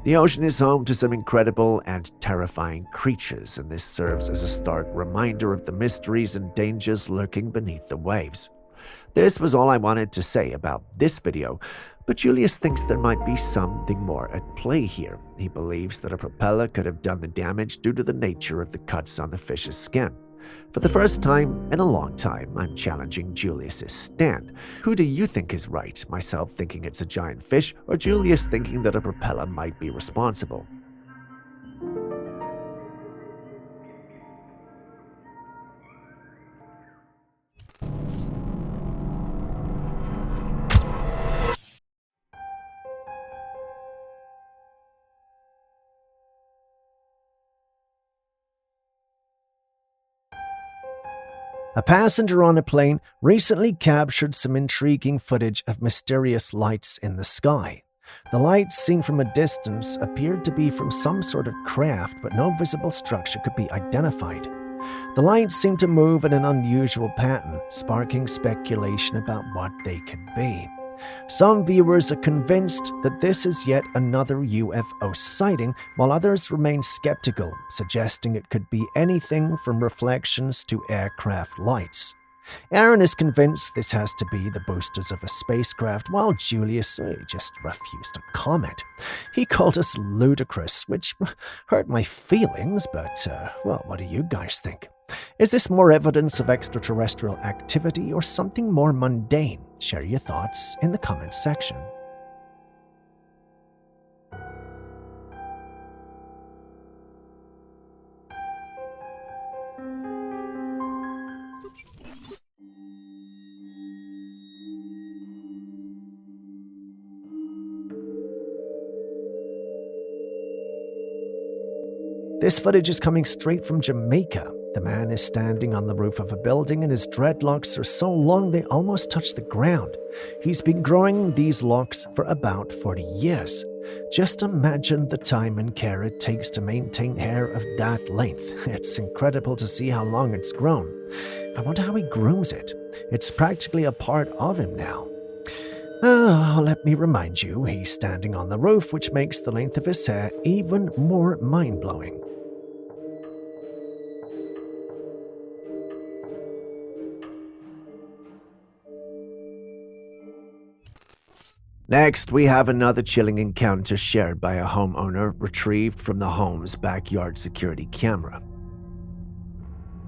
The ocean is home to some incredible and terrifying creatures, and this serves as a stark reminder of the mysteries and dangers lurking beneath the waves. This was all I wanted to say about this video, but Julius thinks there might be something more at play here. He believes that a propeller could have done the damage due to the nature of the cuts on the fish's skin. For the first time in a long time, I'm challenging Julius's stand. Who do you think is right? Myself thinking it's a giant fish, or Julius thinking that a propeller might be responsible? A passenger on a plane recently captured some intriguing footage of mysterious lights in the sky. The lights, seen from a distance, appeared to be from some sort of craft, but no visible structure could be identified. The lights seemed to move in an unusual pattern, sparking speculation about what they could be. Some viewers are convinced that this is yet another UFO sighting, while others remain skeptical, suggesting it could be anything from reflections to aircraft lights. Aaron is convinced this has to be the boosters of a spacecraft, while Julius just refused to comment. He called us ludicrous, which hurt my feelings, but, what do you guys think? Is this more evidence of extraterrestrial activity or something more mundane? Share your thoughts in the comments section. This footage is coming straight from Jamaica. The man is standing on the roof of a building and his dreadlocks are so long they almost touch the ground. He's been growing these locks for about 40 years. Just imagine the time and care it takes to maintain hair of that length. It's incredible to see how long it's grown. I wonder how he grooms it. It's practically a part of him now. Let me remind you, he's standing on the roof, which makes the length of his hair even more mind-blowing. Next, we have another chilling encounter shared by a homeowner retrieved from the home's backyard security camera.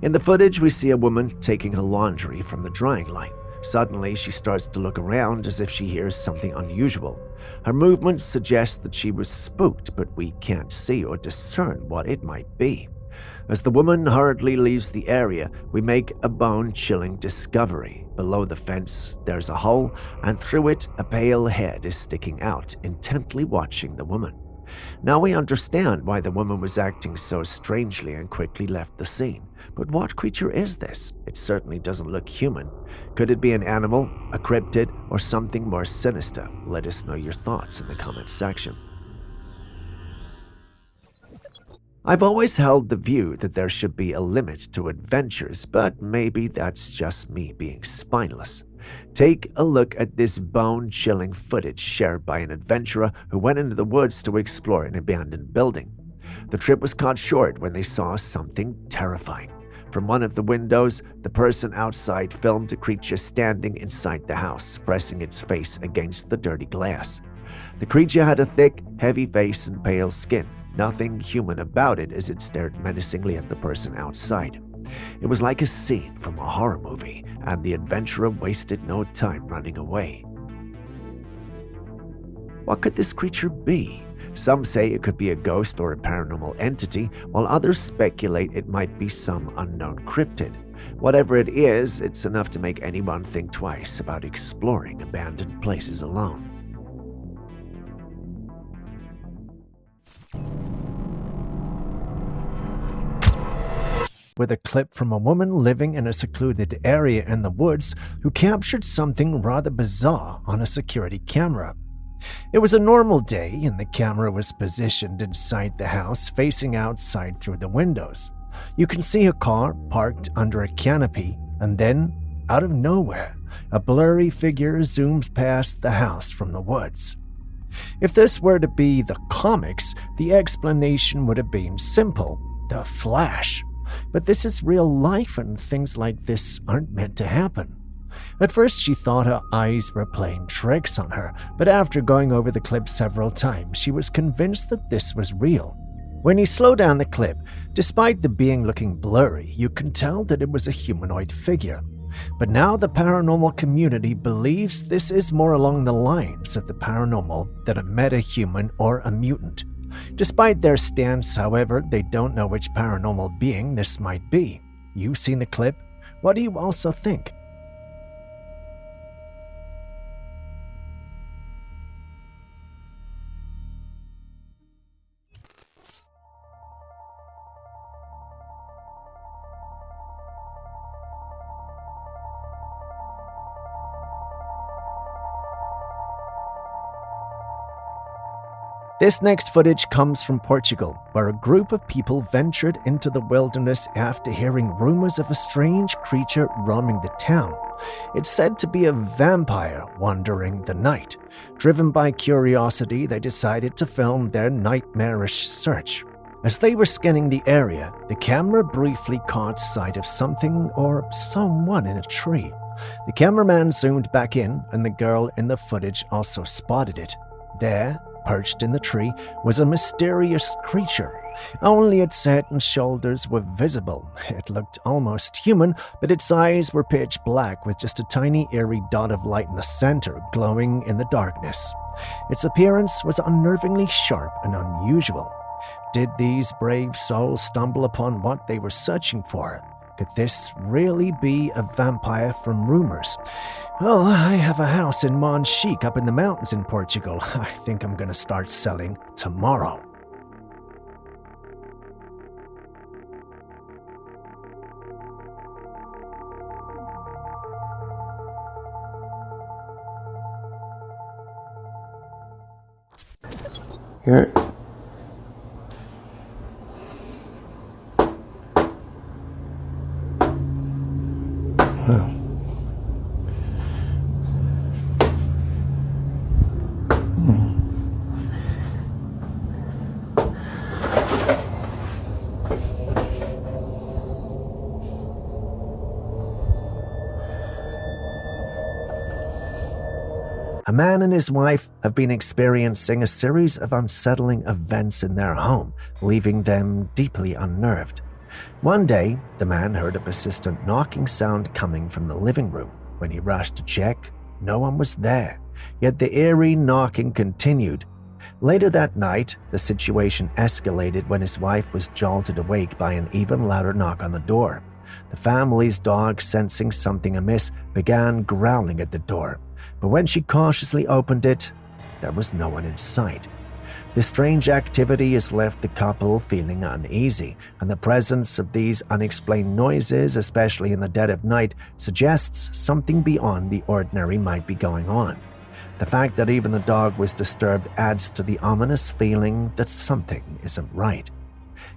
In the footage, we see a woman taking her laundry from the drying line. Suddenly, she starts to look around as if she hears something unusual. Her movements suggest that she was spooked, but we can't see or discern what it might be. As the woman hurriedly leaves the area, we make a bone-chilling discovery. Below the fence, there's a hole, and through it, a pale head is sticking out, intently watching the woman. Now we understand why the woman was acting so strangely and quickly left the scene. But what creature is this? It certainly doesn't look human. Could it be an animal, a cryptid, or something more sinister? Let us know your thoughts in the comments section. I've always held the view that there should be a limit to adventures, but maybe that's just me being spineless. Take a look at this bone-chilling footage shared by an adventurer who went into the woods to explore an abandoned building. The trip was cut short when they saw something terrifying. From one of the windows, the person outside filmed a creature standing inside the house, pressing its face against the dirty glass. The creature had a thick, heavy face and pale skin. Nothing human about it as it stared menacingly at the person outside. It was like a scene from a horror movie, and the adventurer wasted no time running away. What could this creature be? Some say it could be a ghost or a paranormal entity, while others speculate it might be some unknown cryptid. Whatever it is, it's enough to make anyone think twice about exploring abandoned places alone. With a clip from a woman living in a secluded area in the woods who captured something rather bizarre on a security camera. It was a normal day and the camera was positioned inside the house facing outside through the windows. You can see a car parked under a canopy and then, out of nowhere, a blurry figure zooms past the house from the woods. If this were to be the comics, the explanation would have been simple: the Flash. But this is real life and things like this aren't meant to happen. At first she thought her eyes were playing tricks on her, but after going over the clip several times, she was convinced that this was real. When you slow down the clip, despite the being looking blurry, you can tell that it was a humanoid figure. But now the paranormal community believes this is more along the lines of the paranormal than a meta-human or a mutant. Despite their stance, however, they don't know which paranormal being this might be. You've seen the clip? What do you also think? This next footage comes from Portugal, where a group of people ventured into the wilderness after hearing rumors of a strange creature roaming the town. It's said to be a vampire wandering the night. Driven by curiosity, they decided to film their nightmarish search. As they were scanning the area, the camera briefly caught sight of something or someone in a tree. The cameraman zoomed back in, and the girl in the footage also spotted it. There, perched in the tree, was a mysterious creature. Only its head and shoulders were visible. It looked almost human, but its eyes were pitch black with just a tiny eerie dot of light in the center, glowing in the darkness. Its appearance was unnervingly sharp and unusual. Did these brave souls stumble upon what they were searching for? Could this really be a vampire from rumors? Well, I have a house in Monchique up in the mountains in Portugal. I think I'm going to start selling tomorrow. Here. Wow. A man and his wife have been experiencing a series of unsettling events in their home, leaving them deeply unnerved. One day, the man heard a persistent knocking sound coming from the living room. When he rushed to check, no one was there, yet the eerie knocking continued. Later that night, the situation escalated when his wife was jolted awake by an even louder knock on the door. The family's dog, sensing something amiss, began growling at the door, but when she cautiously opened it, there was no one in sight. The strange activity has left the couple feeling uneasy, and the presence of these unexplained noises, especially in the dead of night, suggests something beyond the ordinary might be going on. The fact that even the dog was disturbed adds to the ominous feeling that something isn't right.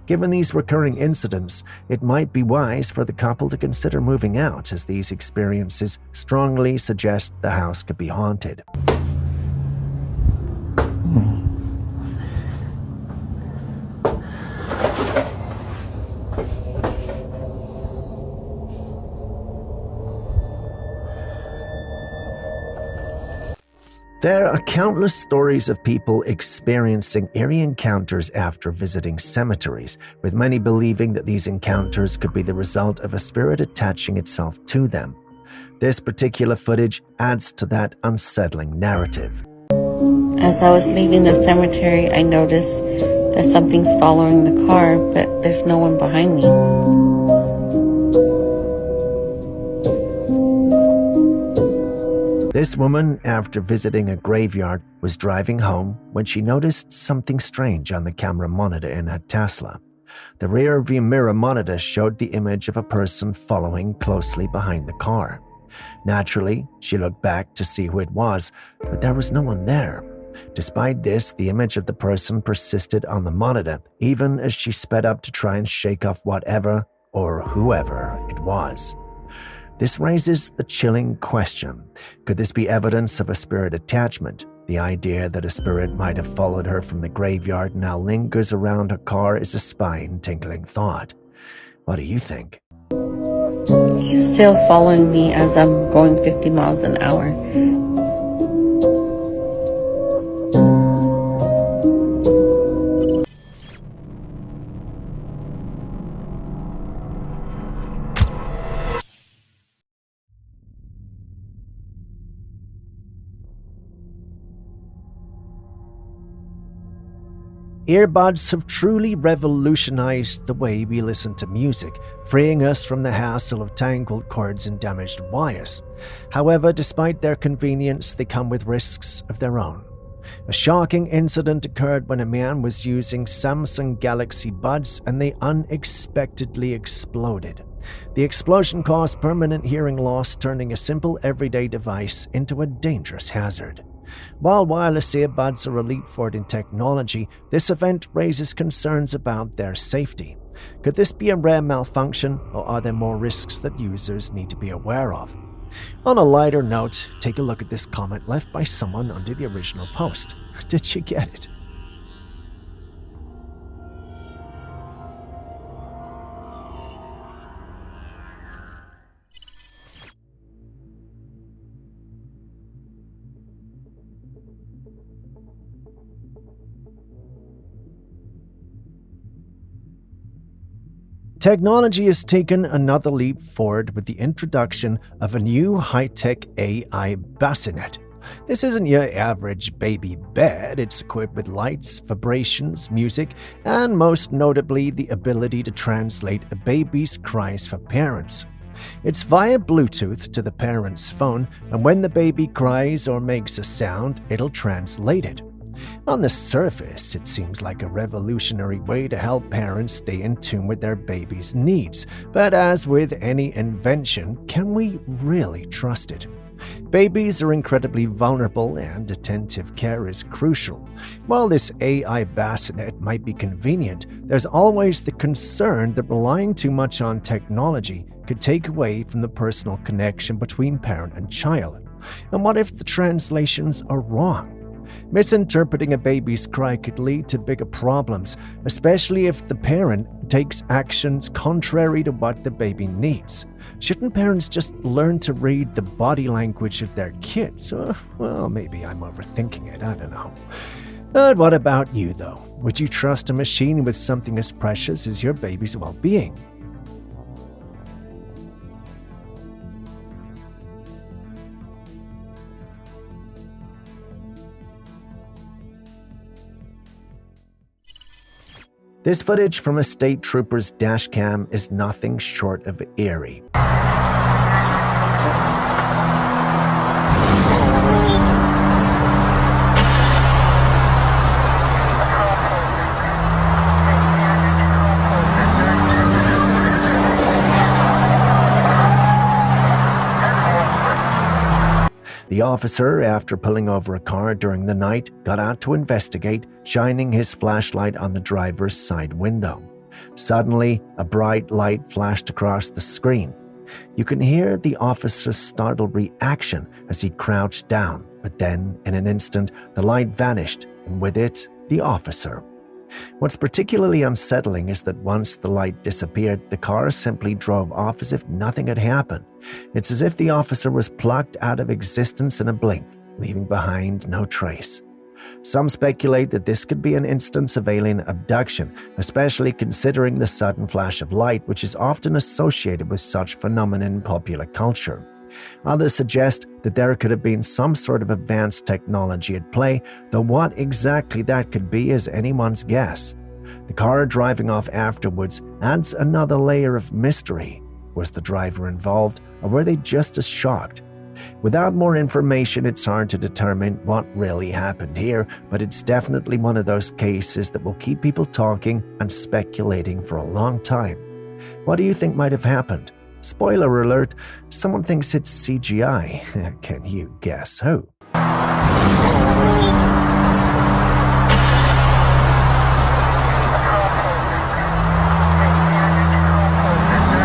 Given these recurring incidents, it might be wise for the couple to consider moving out, as these experiences strongly suggest the house could be haunted. There are countless stories of people experiencing eerie encounters after visiting cemeteries, with many believing that these encounters could be the result of a spirit attaching itself to them. This particular footage adds to that unsettling narrative. As I was leaving the cemetery, I noticed that something's following the car, but there's no one behind me. This woman, after visiting a graveyard, was driving home when she noticed something strange on the camera monitor in her Tesla. The rear-view mirror monitor showed the image of a person following closely behind the car. Naturally, she looked back to see who it was, but there was no one there. Despite this, the image of the person persisted on the monitor, even as she sped up to try and shake off whatever or whoever it was. This raises the chilling question: could this be evidence of a spirit attachment? The idea that a spirit might have followed her from the graveyard now lingers around her car is a spine-tingling thought. What do you think? He's still following me as I'm going 50 miles an hour. Earbuds have truly revolutionized the way we listen to music, freeing us from the hassle of tangled cords and damaged wires. However, despite their convenience, they come with risks of their own. A shocking incident occurred when a man was using Samsung Galaxy Buds and they unexpectedly exploded. The explosion caused permanent hearing loss, turning a simple everyday device into a dangerous hazard. While wireless earbuds are a leap forward in technology, this event raises concerns about their safety. Could this be a rare malfunction, or are there more risks that users need to be aware of? On a lighter note, take a look at this comment left by someone under the original post. Did you get it? Technology has taken another leap forward with the introduction of a new high-tech AI bassinet. This isn't your average baby bed. It's equipped with lights, vibrations, music, and most notably the ability to translate a baby's cries for parents. It's via Bluetooth to the parent's phone, and when the baby cries or makes a sound, it'll translate it. On the surface, it seems like a revolutionary way to help parents stay in tune with their baby's needs, but as with any invention, can we really trust it? Babies are incredibly vulnerable and attentive care is crucial. While this AI bassinet might be convenient, there's always the concern that relying too much on technology could take away from the personal connection between parent and child. And what if the translations are wrong? Misinterpreting a baby's cry could lead to bigger problems, especially if the parent takes actions contrary to what the baby needs. Shouldn't parents just learn to read the body language of their kids? Well, maybe I'm overthinking it, I don't know. But what about you, though? Would you trust a machine with something as precious as your baby's well-being? This footage from a state trooper's dash cam is nothing short of eerie. The officer, after pulling over a car during the night, got out to investigate, shining his flashlight on the driver's side window. Suddenly, a bright light flashed across the screen. You can hear the officer's startled reaction as he crouched down, but then, in an instant, the light vanished, and with it, the officer. What's particularly unsettling is that once the light disappeared, the car simply drove off as if nothing had happened. It's as if the officer was plucked out of existence in a blink, leaving behind no trace. Some speculate that this could be an instance of alien abduction, especially considering the sudden flash of light which is often associated with such phenomena in popular culture. Others suggest that there could have been some sort of advanced technology at play, though what exactly that could be is anyone's guess. The car driving off afterwards adds another layer of mystery. Was the driver involved, or were they just as shocked? Without more information, it's hard to determine what really happened here, but it's definitely one of those cases that will keep people talking and speculating for a long time. What do you think might have happened? Spoiler alert, someone thinks it's CGI. Can you guess who?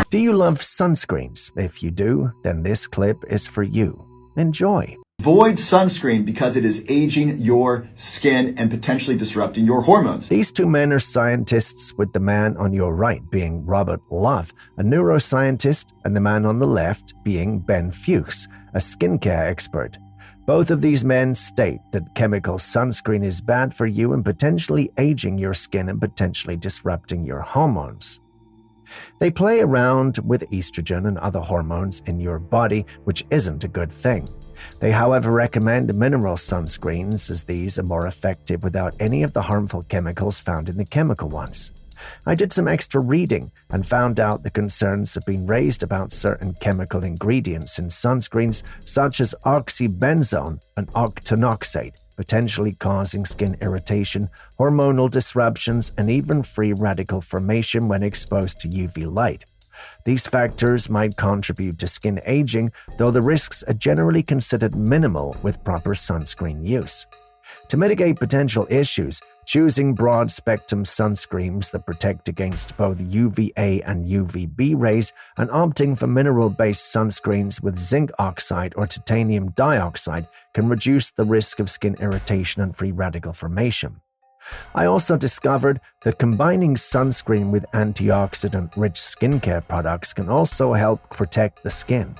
Do you love sunscreens? If you do, then this clip is for you. Enjoy. Avoid sunscreen because it is aging your skin and potentially disrupting your hormones. These two men are scientists, with the man on your right being Robert Love, a neuroscientist, and the man on the left being Ben Fuchs, a skincare expert. Both of these men state that chemical sunscreen is bad for you and potentially aging your skin and potentially disrupting your hormones. They play around with estrogen and other hormones in your body, which isn't a good thing. They, however, recommend mineral sunscreens, as these are more effective without any of the harmful chemicals found in the chemical ones. I did some extra reading and found out the concerns have been raised about certain chemical ingredients in sunscreens, such as oxybenzone and octinoxate, potentially causing skin irritation, hormonal disruptions, and even free radical formation when exposed to UV light. These factors might contribute to skin aging, though the risks are generally considered minimal with proper sunscreen use. To mitigate potential issues, choosing broad-spectrum sunscreens that protect against both UVA and UVB rays and opting for mineral-based sunscreens with zinc oxide or titanium dioxide can reduce the risk of skin irritation and free radical formation. I also discovered that combining sunscreen with antioxidant-rich skincare products can also help protect the skin.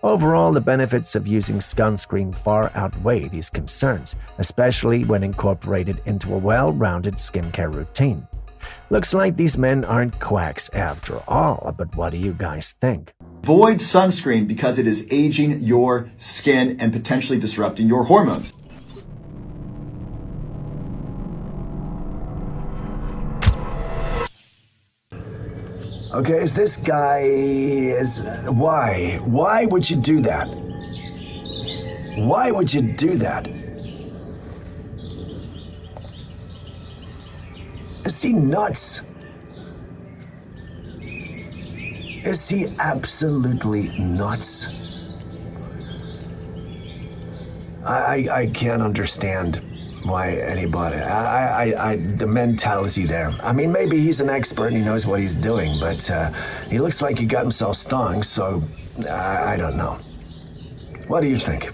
Overall, the benefits of using sunscreen far outweigh these concerns, especially when incorporated into a well-rounded skincare routine. Looks like these men aren't quacks after all, but what do you guys think? Avoid sunscreen because it is aging your skin and potentially disrupting your hormones. Okay, is this guy why? Why would you do that? Why would you do that? Is he nuts? Is he absolutely nuts? I can't understand why anybody, the mentality there. I mean, maybe he's an expert and he knows what he's doing, but he looks like he got himself stung, so I don't know. What do you think?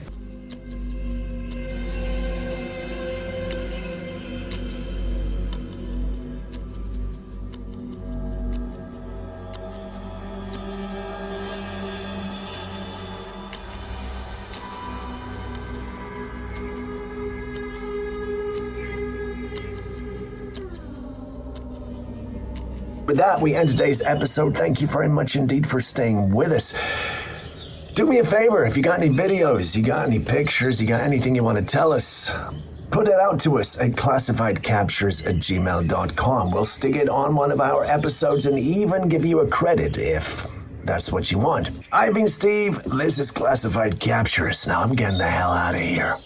With that, we end today's episode. Thank you very much indeed for staying with us. Do me a favor, if you got any videos, you got any pictures, you got anything you want to tell us, Put it out to us at classifiedcaptures@gmail.com. We'll stick it on one of our episodes and even give you a credit if that's what you want. I've been Steve. This is Classified Captures. Now I'm getting the hell out of here.